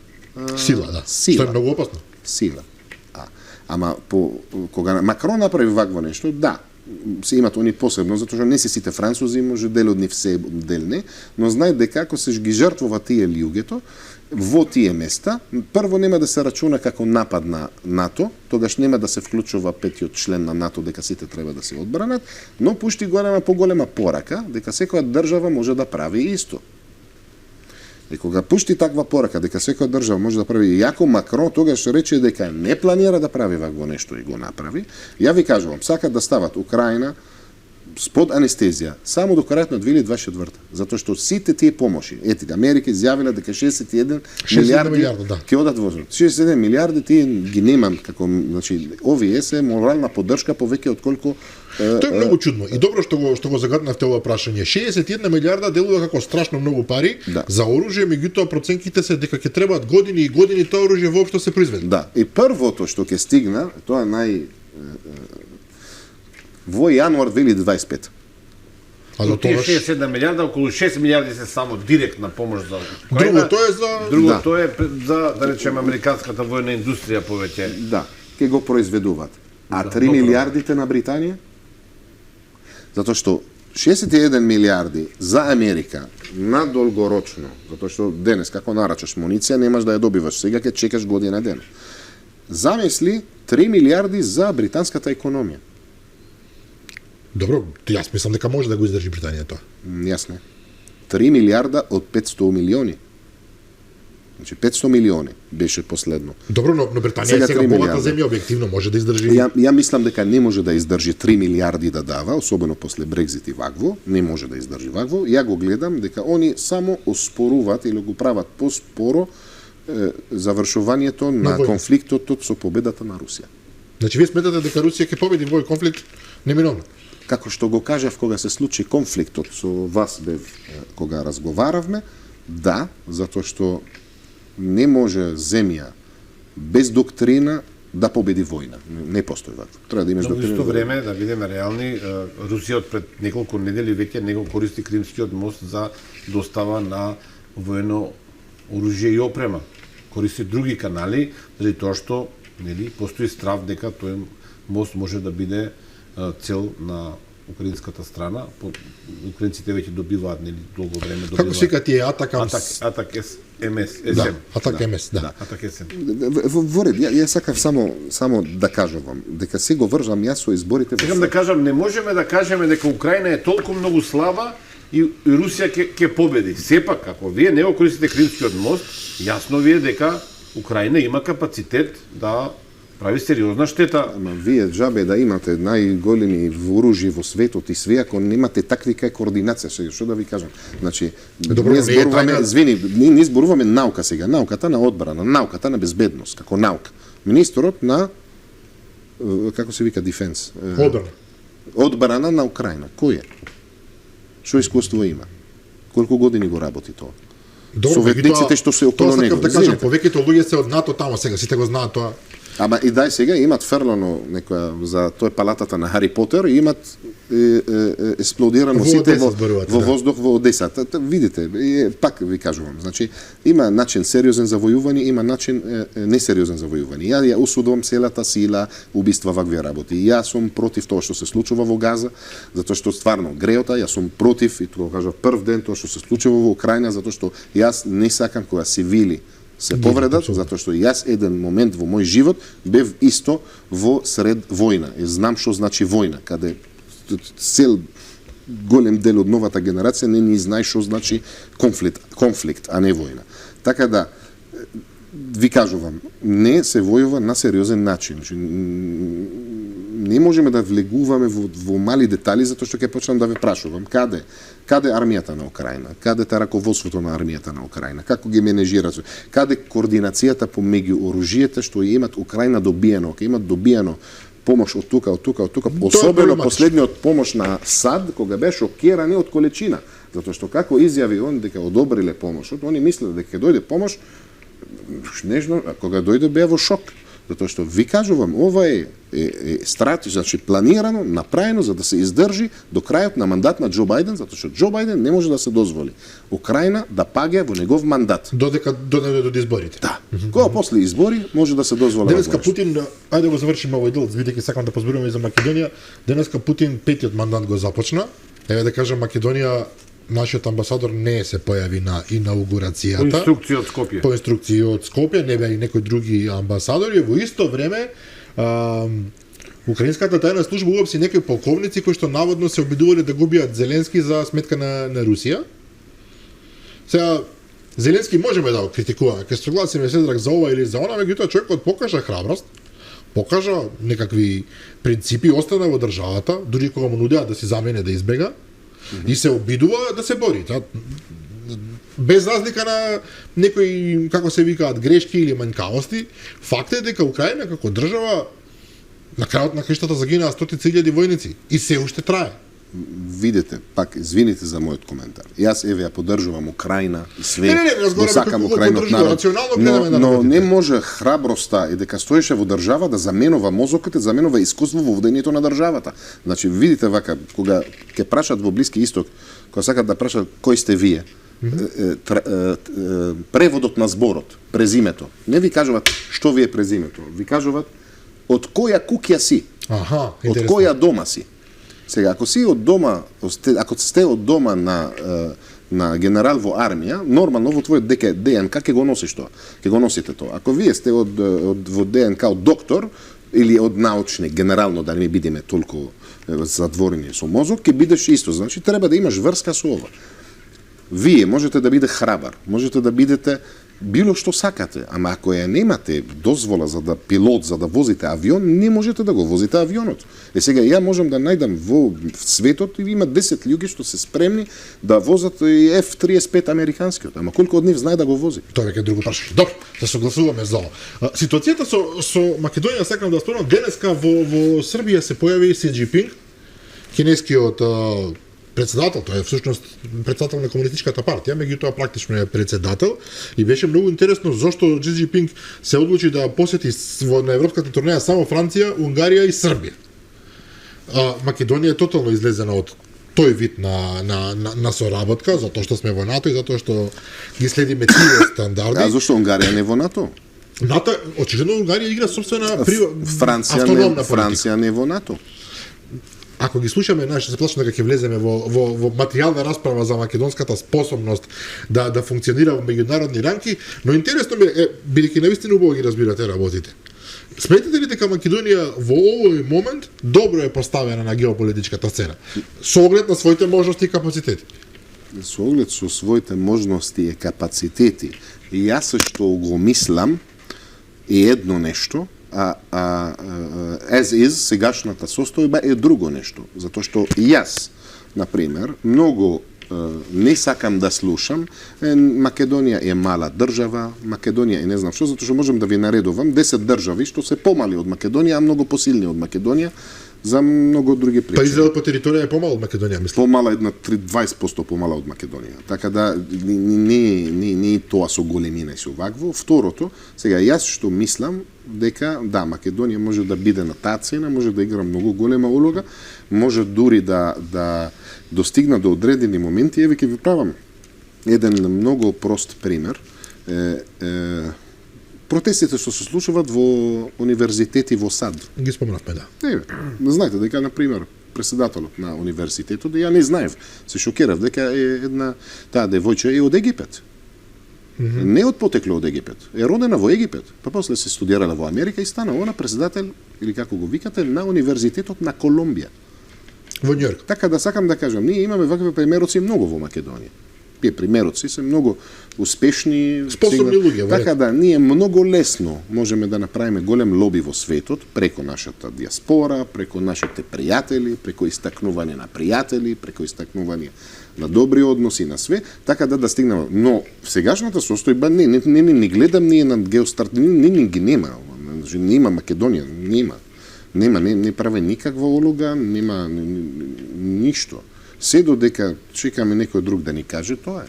Сила, да. сила. Што е многу опасно. Сила. Ама кога Макрон направи вакво нешто, да, се имат они посебно, затоа што не се сите французи, може дел од нив се дел не, но знај дека ако се ги жртвува тие луѓето во тие места, прво нема да се рачуна како напад на НАТО, тогаш нема да се вклучува петиот член на НАТО дека сите треба да се одбранат, но пушти поголема порака дека секоја држава може да прави исто. И кога пушти таква порака дека секоја држава може да прави, иако Макрон тогаш рече дека не планира да прави вакво нешто и го направи, ја ви кажувам, сакат да стават Украина спод анестезија само до крајот на 2024, затоа што сите тие помоши, ете, Америка изјавила дека 61 милиарди да. ќе одат во 61 милиарди тие ги немам како, значи, овие се морална поддршка повеќе отколку Тоа е многу чудно. И добро што го загаднавте ова прашање. 61 милиарда делува како страшно многу пари Да. за оружје, меѓутоа проценките се дека ќе требаат години и години тоа оружје воопшто се произведе. Да, и првото што ќе стигна, тоа е во јануар 2025. А до Од тие тогаш 67 милиарда, околу 6 милиарди се само директна помош за Украина. другото е за Другото е за, да речеме, американската војна индустрија повеќе. Да, ќе го произведуваат. А Да, 3 добро. милиардите на Британија? Затоа што 61 милиарди за Америка надолгорочно, затоа што денес како нарачаш муниција немаш да ја добиваш, сега ќе чекаш година ден. Замисли 3 милиарди за британската економија. Добро, јас мислам дека може да го издржи Британија тоа. Јасно. 3 милиарда од 500 милиони. Значи 500 милиони беше последно. Добро, но Британија Сега е сега 3 богата милиарда. земја, објективно може да издржи. Ја мислам дека не може да издржи 3 милиарди да дава, особено после Брекзит и вакво, не може да издржи вакво. Ја го гледам дека они само оспоруваат или го прават поспоро завршувањето на војна. конфликтот со победата на Русија. Значи вие сметате дека Русија ќе победи во овој конфликт неминовно? Како што го кажав кога се случи конфликтот со вас бев кога разговаравме, да, затоа што не може земја без доктрина да победи војна. Не постои вакво. Треба да имаш Но во доктрина. исто време, да бидеме реални, Русија од пред неколку недели веќе него користи Кримскиот мост за достава на воено оружје и опрема. Користи други канали, заради тоа што нели постои страв дека тој мост може да биде цел на украинската страна. Украинците веќе добиваат нели долго време добиваат. Како се вика тие Атакамс? Атак МС, Да, СМ. Атак МС, да. Атак СМ. Во ред, ја сакав само да кажувам дека се го врзам јас со изборите во Сакам да кажам, не можеме да кажеме дека Украина е толку многу слаба и Русија ќе победи. Сепак, ако вие не го користите Кримскиот мост, јасно ви е дека Украина има капацитет да прави сериозна штета. Ама вие џабе да имате најголеми вооружји во светот и све, ако немате такви кај координација, сега што да ви кажам. Значи, Добро, ние не е зборуваме, тајна. извини, ние зборуваме наука сега, науката на одбрана, науката на безбедност, како наука. Министерот на како се вика дефенс? Одбрана. Одбрана на Украина. Кој е? Што искуство има? Колку години го работи тоа? Советниците што се околу него. Тоа сакав да кажам, повеќето луѓе се од НАТО тамо сега, сите го знаат тоа. Ама и дај сега имат фрлано некоја за тоа палатата на Хари Потер и имат експлодирано сите во воздух во Одеса. Видите, пак ви кажувам, значи има начин сериозен за војување, има начин несериозен за војување. Ја осудувам селата сила, убиства вакви работи. Јас сум против тоа што се случува во Газа, затоа што стварно греота, јас сум против и тоа кажав прв ден тоа што се случува во Украина, затоа што јас не сакам кога цивили се повредат, затоа што јас еден момент во мој живот бев исто во сред војна. И знам што значи војна, каде цел голем дел од новата генерација не ни знае што значи конфликт, а не војна. Така да, ви кажувам, не се војува на сериозен начин. Не можеме да влегуваме во мали детали, затоа што ќе почнам да ве прашувам каде армијата на Украина, каде раководството на армијата на Украина, како ги менежираат, каде координацијата помеѓу оружјите што имат Украина добиено, ќе имат добиено помош од тука, особено последниот помош на САД, кога бе шокирани од количина, затоа што како изјави он дека одобриле помошот, они мислеле дека ќе дојде помош, нежно, кога дојде беа во шок. Затоа што ви кажувам, ова е стратешки, значи планирано, направено за да се издржи до крајот на мандат на Џо Бајден, затоа што Џо Бајден не може да се дозволи Украина да паѓа во негов мандат. Додека дојде до изборите. Да. Кога после избори може да се дозволи. Денеска Путин, ајде да го завршиме овој дел, бидејќи сакам да позборуваме и за Македонија. Денеска Путин петиот мандат го започна. Еве да кажам, Македонија, нашиот амбасадор не се појави на инаугурацијата. По инструкција од Скопје. По инструкција од Скопје, не беа и некои други амбасадори. Во исто време, украинската тајна служба уапси некои полковници кои што наводно се обидувале да го убијат Зеленски за сметка на Русија. Сега, Зеленски можеме да го критикуваме, ке согласиме Седрак за ова или за она, меѓутоа човекот покажа храброст, покажа некакви принципи, остана во државата, дури кога му нудеа да си замене да избега, и се обидува да се бори. Без разлика на некои, како се викаат, грешки или манјкавости, факт е дека Украина како држава на крајот на криштата загинаа 100.000 војници и се уште трае. Видете, пак извините за мојот коментар. Јас еве ја поддржувам Украина и све. Го сакам Украинот народ. Но не може храброста и дека стоеше во држава да заменува мозокот, да заменува искуство во водењето на државата. Значи видите вака кога ќе прашат во Блиски Исток, кога сакат да прашат кој сте вие, преводот на зборот, презимето. Не ви кажуваат што ви е презимето, ви кажуваат од која куќа си. Аха, од која дома си. Сега, ако си од дома, ако сте од дома на генерал во армија, нормално во твојот ДНК ќе го носиш тоа. Ќе го носите тоа. Ако вие сте во ДНК од доктор или од научник, генерално да не бидеме толку затворени со мозок, ќе бидеш исто. Значи треба да имаш врска со ова. Вие можете да бидете храбар, можете да бидете било што сакате, ама ако ја немате дозвола за да пилот, за да возите авион, не можете да го возите авионот. Сега ја можам да најдам во светот и има 10 луѓе што се спремни да возат и F-35 американскиот, ама колку од нив знае да го вози? Тоа веќе друго прашање. Добро, се согласуваме за ова. Ситуацијата со Македонија сакам да спомнам, денеска во Србија се појави Си Џинпинг, кинескиот председател, тој е всушност председател на комунистичката партија, меѓутоа практично е председател и беше многу интересно зошто Си Џинпинг се одлучи да посети на европската турнеја само Франција, Унгарија и Србија. Македонија е тотално излезена од тој вид на соработка, затоа што сме во НАТО и затоа што ги следиме тие стандарди. А зошто Унгарија не во НАТО? НАТО, очигледно Унгарија игра собствена автономна Франција не во НАТО. Ако ги слушаме, се плашам дека ќе влеземе во материјална расправа за македонската способност да функционира во меѓународни ранки, но интересно ми е, бидејќи навистина убаво ги разбирате работите. Сметате ли дека Македонија во овој момент добро е поставена на геополитичката сцена, со оглед на своите можности и капацитети? Со оглед со своите можности и капацитети, и јас што го мислам е едно нешто, as is, сегашната состојба е друго нешто. Затоа што јас, например, многу не сакам да слушам. Македонија е мала држава, Македонија е не знам што, затоа што можам да ви наредувам 10 држави што се помали од Македонија, а многу посилни од Македонија за многу други причини. Па Израел по територија е помал од Македонија, мислам. Помала 20% помала од Македонија. Така да не тоа со големина и со вакво. Второто, сега јас што мислам дека да, Македонија може да биде на таа цена, може да игра многу голема улога, може дури да достигна до одредени моменти. Еве ќе ви правам еден многу прост пример. Протестите што се случуваат во универзитети во САД. Ги споменавме, да. Знаете дека, например, председателот на универзитетот, ја не знаев, се шокирав дека е таа девојче е од Египет. Не од потекло од Египет. Е родена во Египет, па после се студирала во Америка и стана она председател, или како го викате, на универзитетот на Колумбија. Во Њујорк. Така да сакам да кажам, ние имаме вакви примероци многу во Македонија. Тие примероци се многу успешни, способни луѓе. Така да ние многу лесно можеме да направиме голем лоби во светот преку нашата диаспора, преку нашите пријатели, преку истакнување на пријатели, преку истакнување на добри односи на све, така да стигнеме. Но сегашната состојба не гледам ние на Геостарт, не ги нема. Нема Македонија, не прави никаква улога, нема ништо. Се додека чекаме некој друг да ни каже, тоа е.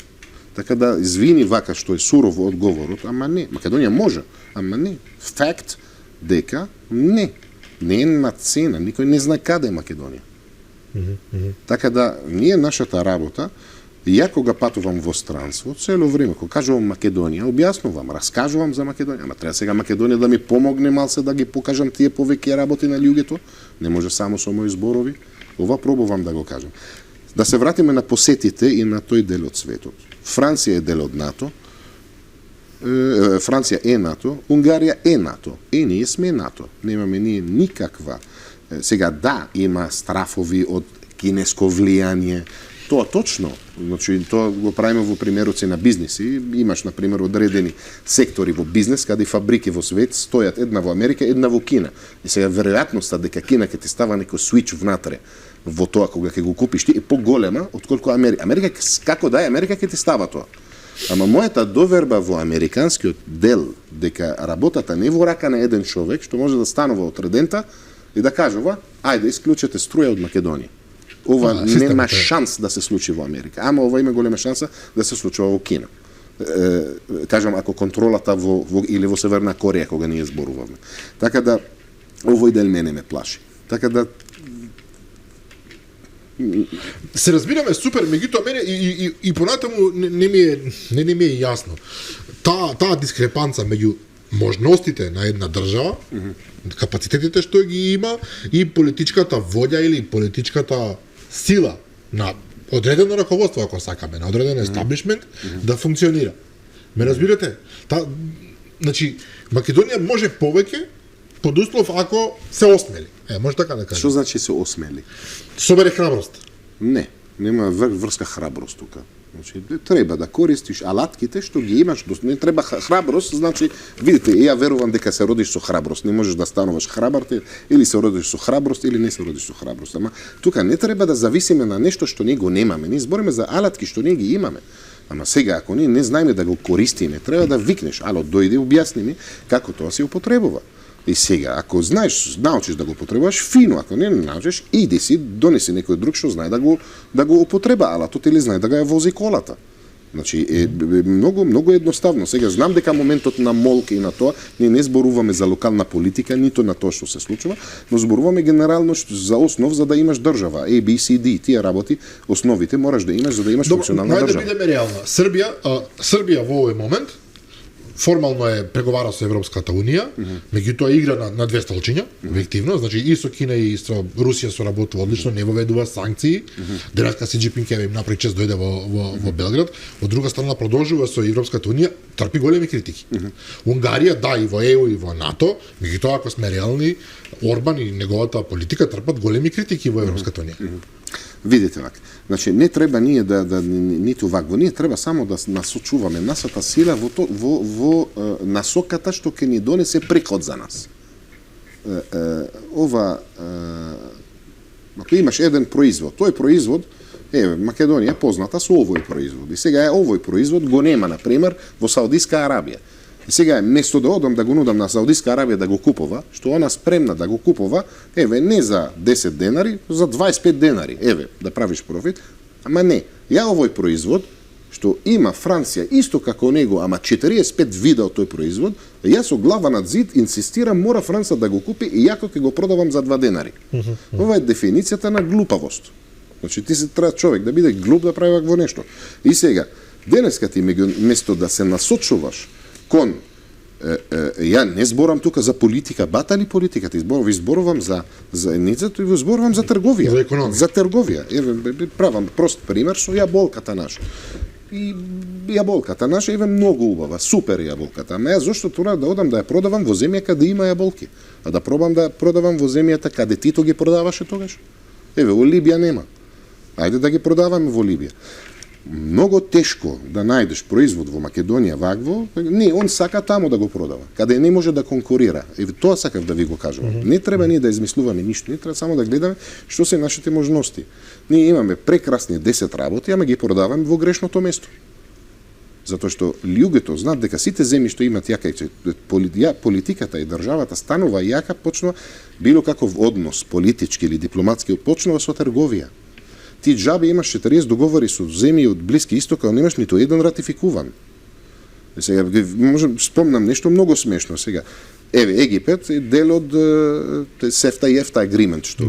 Така да, извини вака што е сурово одговорот, ама не. Македонија може, ама не. Факт дека не. Не е на цена, никој не знае каде е Македонија. Така да, ние нашата работа, ја кога патувам во странство, цело време, кога кажувам Македонија, објаснувам, раскажувам за Македонија, ама треба сега Македонија да ми помогне малце да ги покажам тие повеќе работи на луѓето, не може само со мои зборови, ова пробувам да го кажам. Да се вратиме на посетите и на тој дел од светот. Франција е дел од НАТО, Франција е НАТО, Унгарија е НАТО, и ние сме НАТО. Немаме ние никаква. Сега да, има страфови од кинеско влијание, тоа точно, значи тоа го правиме во примероци на бизнеси. Имаш на пример одредени сектори во бизнес каде фабрики во свет стојат една во Америка, една во Кина. И сега веројатноста дека Кина ќе ти става некој свич внатре во тоа кога ќе го купиш ти е поголема отколку Америка. Америка како да е, Америка ќе ти става тоа. Ама мојата доверба во американскиот дел дека работата не во рака на еден човек што може да станува отредента и да кажува ајде исклучете струја од Македонија. Ова нема шанс да се случи во Америка, ама ова има голема шанса да се случува во Кина. Кажам, ако контролата или во Северна Кореја, кога ние зборуваме. Така да, овој дел мене ме плаши. Така да, се разбираме супер, меѓутоа мене и понатаму не ми е јасно. Таа дискрепанца меѓу можностите на една држава, капацитетите што ги има и политичката волја или политичката сила на одредено раководство, ако сакаме, на одреден естаблишмент да функционира. Ме разбирате? Значи, Македонија може повеќе под услов ако се осмели. Може така да кажем. Што значи се осмели? Собере храброст. Не, нема врска храброст тука. Значи, треба да користиш алатките што ги имаш, не треба храброст, значи, видите, ја верувам дека се родиш со храброст, не можеш да стануваш храбар, или се родиш со храброст, или не се родиш со храброст. Ама тука не треба да зависиме на нешто што ние го немаме, ние збориме за алатки што ние ги имаме. Ама сега, ако ние не знаеме да го користиме, треба да викнеш, ало, дојди, објасни ми како тоа се употребува. И сега, ако знаеш, научиш да го употребуваш, фино, ако не научиш, иди си, донеси некој друг што знае да го употреба алатот или знае да го вози колата. Значи, е многу едноставно. Сега, знам дека моментот на молк и на тоа, ние не зборуваме за локална политика, нито на тоа што се случува, но зборуваме генерално за основ за да имаш држава. A, B, C, D, тие работи, основите мораш да имаш за да имаш функционална држава. Добро, да бидеме реална. Србија во овој момент формално е преговара со Европската Унија, меѓутоа игра на две столчиња, објективно, значи и со Кина и со Русија соработува одлично, не воведува санкции. Денеска Си Џинпинг им направи чест дојде во Белград, од друга страна продолжува со Европската Унија, трпи големи критики. Унгарија да и во ЕУ и во НАТО, меѓутоа ако сме реални, Орбан и неговата политика трпат големи критики во Европската Унија. Видите вака. Значи не треба ние да ниту вакво, ние треба само да насочуваме нашата сила во насоката што ќе ни донесе приход за нас. Ако имаш еден производ, тој производ Еве, Македонија позната со овој производ. И сега е овој производ го нема, на пример, во Саудиска Арабија. И сега е место да одам да го нудам на Саудиска Арабија да го купува, што она спремна да го купува, еве, не за 10 денари, за 25 денари, еве, да правиш профит, ама не. Ја овој производ, што има Франција исто како него, ама 45 вида од тој производ, јас со глава над зид инсистирам мора Франца да го купи и јако ќе го продавам за 2 денари. Ова е дефиницијата на глупавост. Значи ти се треба човек да биде глуп да прави вакво нешто. И сега, денеска ти место да се насочуваш кон ја не зборам тука за политика, батали политиката, ви зборувам за заедницата и ви зборувам за трговија. За економија. За трговија. Еве правам прост пример со јаболката наша. И јаболката наша е многу убава, супер јаболката. Ама јас зошто тура да одам да ја продавам во земја каде има јаболки, а да пробам да продавам во земјата каде Тито ги продаваше тогаш? Еве, во Либија нема. Ајде да ги продаваме во Либија. Многу тешко да најдеш производ во Македонија вакво, не, он сака таму да го продава, каде не може да конкурира. И тоа сакав да ви го кажувам. Не треба ние да измислуваме ништо, не треба само да гледаме што се нашите можности. Ние имаме прекрасни 10 работи, ама ги продаваме во грешното место. Затоа што луѓето знаат дека сите земји што имат јака политиката и државата станува јака, почнува било каков однос политички или дипломатски почнува со трговија. Ти џабе имаш 40 договори со земји од Блиски Исток, а немаш ниту еден ратификуван. Сега можам спомнам нешто многу смешно сега. Еве Египет е дел од SEFTA и EFTA agreement што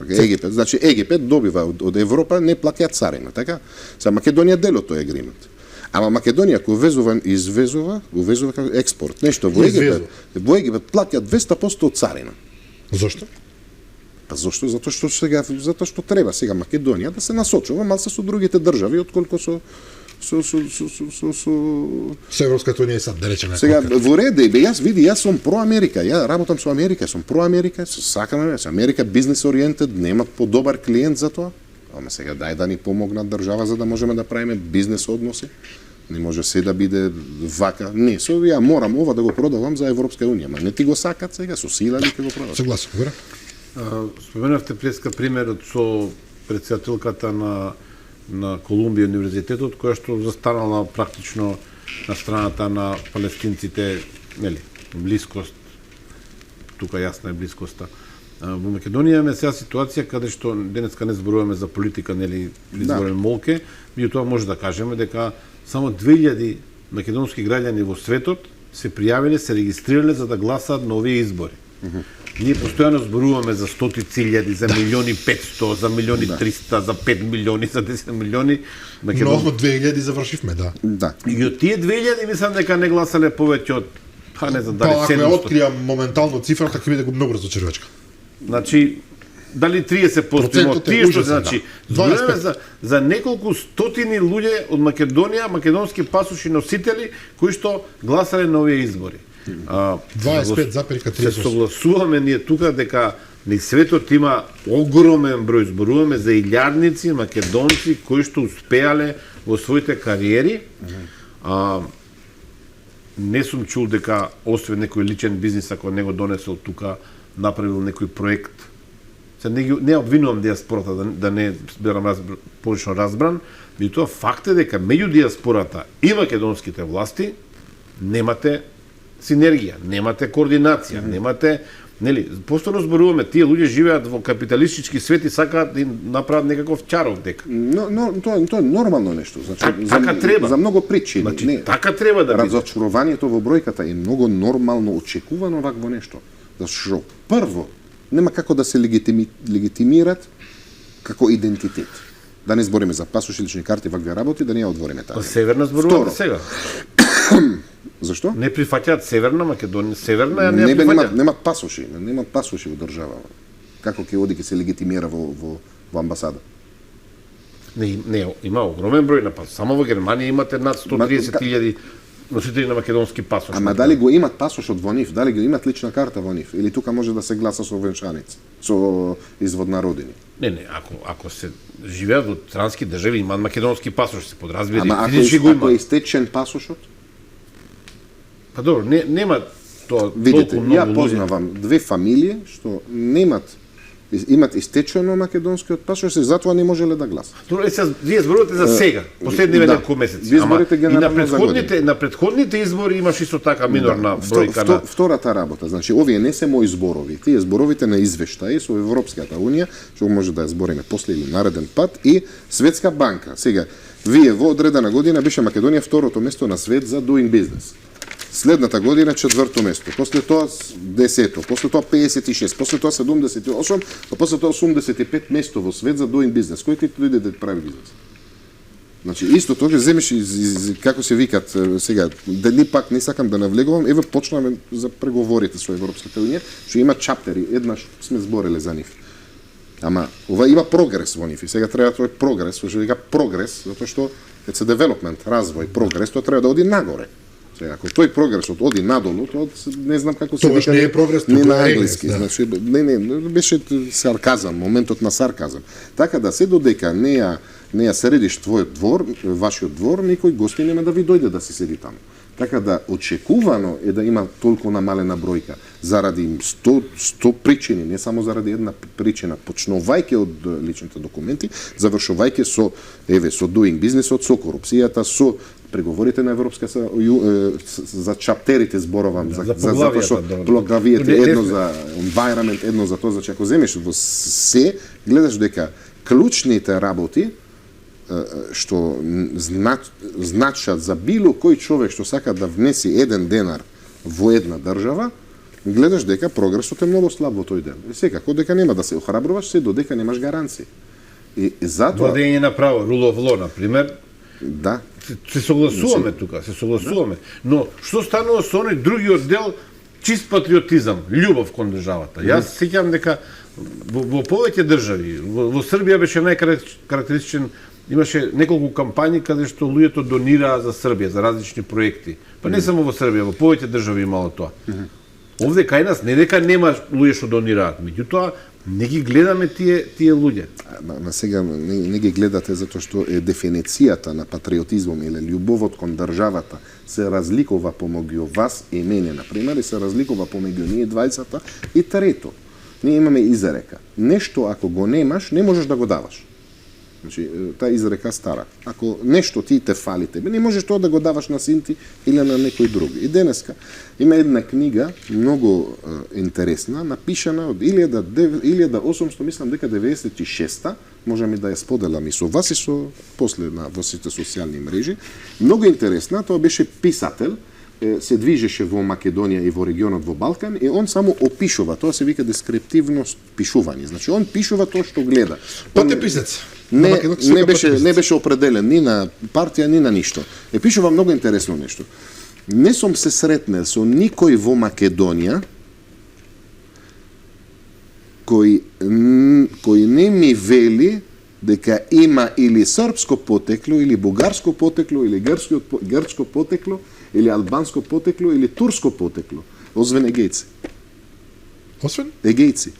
Египет, значи Египет добива од Европа, не плаќа царина, така? Са Македонија дел од тој агримент. Ама Македонија кој увезува како експорт, нешто во Египет плаќа 200% од царина. Зошто? Па зошто? Затоа што треба сега Македонија да се насочува малку со другите држави отколку со Европската унија сад, да речеме. Сега во ред, јас сум про Америка, ја работам со Америка, сум про Америка, сакаме, со Америка бизнес ориентед, нема подобар клиент за тоа. Ама сега дај да ни помогнат држава за да можеме да правиме бизнес односи. Не може се да биде вака. Не, ја морам ова да го продавам за Европска унија, ма не ти го сакат сега со сила ли ќе го продават. Согласен, вера. Споменавте преска примерот со претседателката на Колумбија универзитетот, која што застанала практично на страната на палестинците, нели, блискост, тука јасна е блискоста. Во Македонија имаме сега ситуација каде што денеска не зборуваме за политика, нели, изборен молке, меѓутоа може да кажеме дека само 2000 македонски граѓани во светот се пријавиле, се регистрирале за да гласаат на овие избори. Ние постојано зборуваме за 100.000, за 1.500.000, за 1.300.000, за 5 милиони, за 10 милиони. Но 2000 завршивме, да. Да. И од тие 2000 мислам дека не гласале повеќе од не знам дали 700. Ако ја откријам моментално цифрата, ќе биде многу разочарувачка. Значи дали 30% има тие што значи зборуваме за неколку стотини луѓе од Македонија, македонски пасоши носители кои што гласале на овие избори. 25,3%. Се согласуваме ние тука дека ни светот има огромен број, зборуваме за илјадници македонци кои што успеале во своите кариери. Не сум чул дека освен некој личен бизнис ако него донесол тука направил некој проект. Се не обвинувам диаспората да не бидам полично разбран, меѓутоа факт е дека меѓу диаспората и македонските власти немате синергија, немате координација, немате, нели, постојано зборуваме, тие луѓе живеат во капиталистички свет и сакаат да направат некаков чаров дека. Но тоа е нормално нешто, значи така треба. За многу причини. Значи, не, така треба да биде. Разочарувањето во бројката е многу нормално очекувано вакво нешто. Зашто прво нема како да се легитимират како идентитет. Да не збориме за пасоши, лични карти, вакви работи, да не ја отвориме таа. Северна зборувате сега. Зашто? Не прифаќаат Северна Македонија, Северна ја не прифаќаат. Немат пасоши во држава. Како ќе оди ќе се легитимира во амбасада? Не, има огромен број на пасоши. Само во Германија имате над 130.000 носители на македонски пасош. Ама дали го имат пасошот во нив, дали го имат лична карта во нив, или тука може да се гласа со венчаници, со извод на родини? Не, ако се живеат во странски држави, имаат македонски пасош, се подразбира. Ама ако е истечен пасошот? Па добро, нема тоа. Видите, ја познавам две фамилии што немат имат истечено македонскиот пашпорт, затоа не можеле да гласат. Добро, сега вие зборувате за сега, последниве да. неколку месеци. Вие зборите и генерално за година. на претходните избори имаш исто така минорна бројка на Втората работа, значи овие не се мои зборови, тие зборовите на извештаи со Европската унија, што може да ја збориме после или нареден пат, и Светска банка. Сега, вие во одредена година беше Македонија второто место на свет за doing business. Следната година четврто место, после тоа 10-то, после тоа 56, после тоа 78, а после тоа 85 место во свет за doing business. Кој ти дојде да прави бизнес? Значи, исто тоа земеш како се викат сега, дали пак не сакам да навлегувам, еве почнаме за преговорите со Европската унија, што има чаптери, еднаш сме збореле за нив. Ама ова има прогрес во нив и сега треба тој прогрес, што вика прогрес, затоа што it's a development, развој, прогрес, тоа треба да оди нагоре. Сега, ако тој прогресот оди надолу, тоа не знам како се вика. Тоа не е прогрес, не тоа на е англиски, да. значи не, беше сарказам, моментот на сарказам. Така да се додека не ја средиш твојот двор, вашиот двор, никој гости нема да ви дојде да се седи таму. Така да очекувано е да има толку намалена бројка заради 100 причини, не само заради една причина, почнувајќи од личните документи, завршувајќи со со doing бизнесот, со корупцијата, со преговорите на Европска за чаптерите зборовам за затоа што поглавието едно за environment, едно за тоа, значи ако земеш во се гледаш дека клучните работи што значат за било кој човек што сака да внеси 1 денар во една држава, гледаш дека прогресот е многу слаб во тој дел. И секако дека нема да се охрабруваш се додека немаш гаранции. И затоа владење на право, rule of law, на пример, да, се согласуваме тука, се согласуваме. Но што станува со оној другиот дел, чист патриотизам, љубов кон државата? Јас сеќавам дека во повеќе држави, во Србија беше најкарактеристичен, имаше неколку кампањи каде што луѓето донираа за Србија, за различни проекти. Па не само во Србија, во повеќе држави имало тоа. Овде кај нас не дека нема луѓе што донираат, меѓутоа не ги гледаме тие луѓе. На сега не ги гледате затоа што е дефиницијата на патриотизмом или љубовот кон државата се разликува помеѓу вас и мене, на пример, и се разликува помеѓу ние двајцата. И трето, ние имаме изрека. Нешто ако го немаш, не можеш да го даваш. Значи, таа изрека стара. Ако нешто ти те фали тебе, не можеш тоа да го даваш на син ти или на некој друг. И денеска има една книга, многу интересна, напишана од 1800, мислам дека 96-та, можам и да ја споделам и со вас и со после во сите социјални мрежи. Многу интересна, тоа беше писател, се движеше во Македонија и во регионот во Балкан и он само опишува, тоа се вика дескриптивно пишување. Значи он пишува тоа што гледа. Патеписец. Не беше определен ни на партија, ни на ништо. Пишува многу интересно нешто. Не сум се сретнел со никој во Македонија кој не ми вели дека има или српско потекло, или бугарско потекло, или грчко потекло, или албанско потекло, или турско потекло, освен егејци. Освен? Егејци.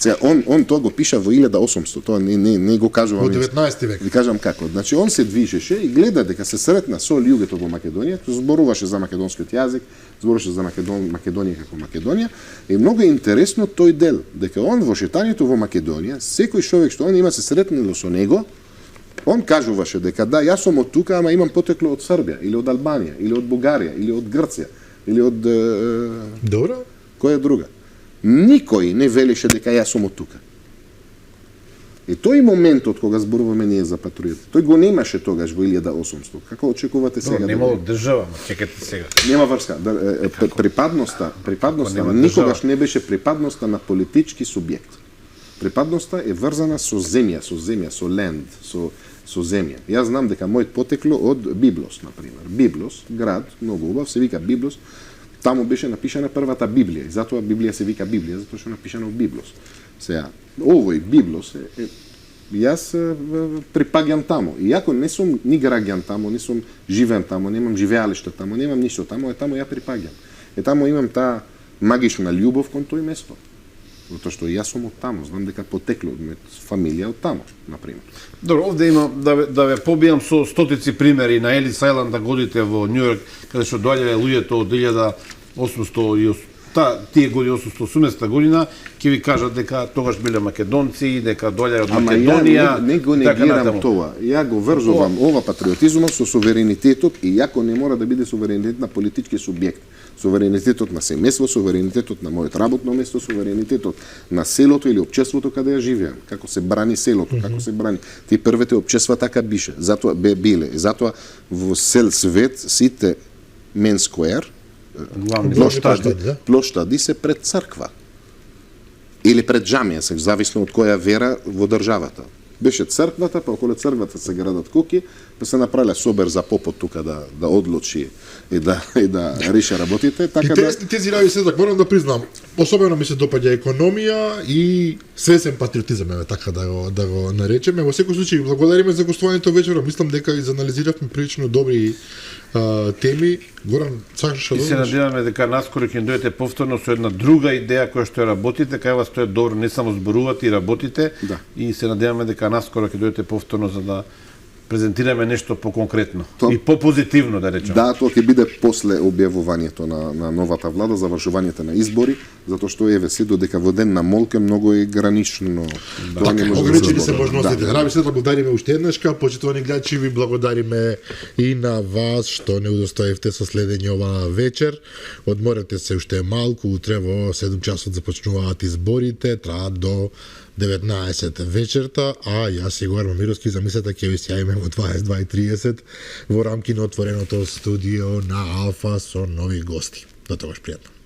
Сега, он тоа го пиша во 1800, тоа не го кажувам. Во 19 век. Ви кажам како. Значи, он се движеше и гледа дека се сретна со луѓето во Македонија, зборуваше за македонскиот јазик, зборуваше за Македонија како Македонија, и многу е интересно тој дел, дека он во шетањето во Македонија, секој човек што он има се сретнело со него, он кажуваше дека да, јас сум од тука, ама имам потекло од Србија, или од Албанија, или од Бугарија, или од Грција, или од... Добро. Која друга? Никој не велеше дека јас сум од тука. И тој моментот кога зборуваме ние за патриоти, тој го немаше тогаш во 1800. Како очекувате сега? Немало држава, чекате сега. Нема врска. Припадноста никогаш не беше припадноста на политички субјект. Припадноста е врзана со земја, со ленд, со земја. Јас знам дека мојот потекло од Библос, например. Библос, град, многу убав, се вика Библос. Таму беше напишана првата Библија, и затоа Библија се вика Библија, затоа што е напишана во Библос. Сега, овој Библос јас припаѓам таму. Иако не сум ни граѓан таму, не сум живеам таму, немам живеалиште таму, немам ништо таму, таму ја припаѓам. Таму имам таа магична љубов кон тој место. Затоа што јас сум од таму, знам дека потекло од фамилија од таму, например. Добро, овде има да ве побијам со стотици примери на Елис Ајланд годите во Њујорк, каде што доаѓале луѓето од 1800 тие години 880 година ќе ви кажат дека тогаш биле македонци, дека доаѓаат од Ама Македонија. ја не го така негирам натаму. тоа. Ја го врзувам ова патриотизмот со суверенитетот, иако не мора да биде суверенитет на политички субјект. Суверенитетот на семејство, суверенитетот на моето работно место, суверенитетот на селото или опчеството каде ја живеам, како се брани селото, како се брани. Ти првите опчества така бише, затоа биле. Затоа во цел свет сите main square, Главни плоштади се пред црква. Или пред џамија, се зависно од која вера во државата. Беше црквата, па околу црквата се градат куки, па се направиле собер за попот тука да одлучи и да реши работите, така да тези ради се морам да признам, особено ми се допаѓа економија и свесен патриотизам, еве така да го наречеме. Во секој случај благодариме за гостувањето вечером. Мислам дека изанализиравме прилично добри теми. Горан, сакаш И да се надеваме дека наскоро ќе дојдете повторно со една друга идеја која што ја работите, кај вас тоа е добро, не само зборувате и работите, Да. и се надеваме дека наскоро ќе дојдете повторно за да презентираме нешто поконкретно Тоа- и попозитивно, да речеме. Да, тоа ќе биде после објавувањето на новата влада, завршувањето на избори, затоа што еве се додека во ден на молка многу е гранично. Тоа не може да ограничени се збори. можностите. Да. Раби се благодариме уште еднашка, почитувани гледачи, ви благодариме и на вас што не удостоевте со следење ова вечер. Одморете се уште малку, утре во 7 часот започнуваат изборите, траат до 19 вечерта, а јас и Горан Мировски замислете ќе ви се јавиме во 22:30 во рамки на отвореното студио на Алфа со нови гости. До тогаш пријатно.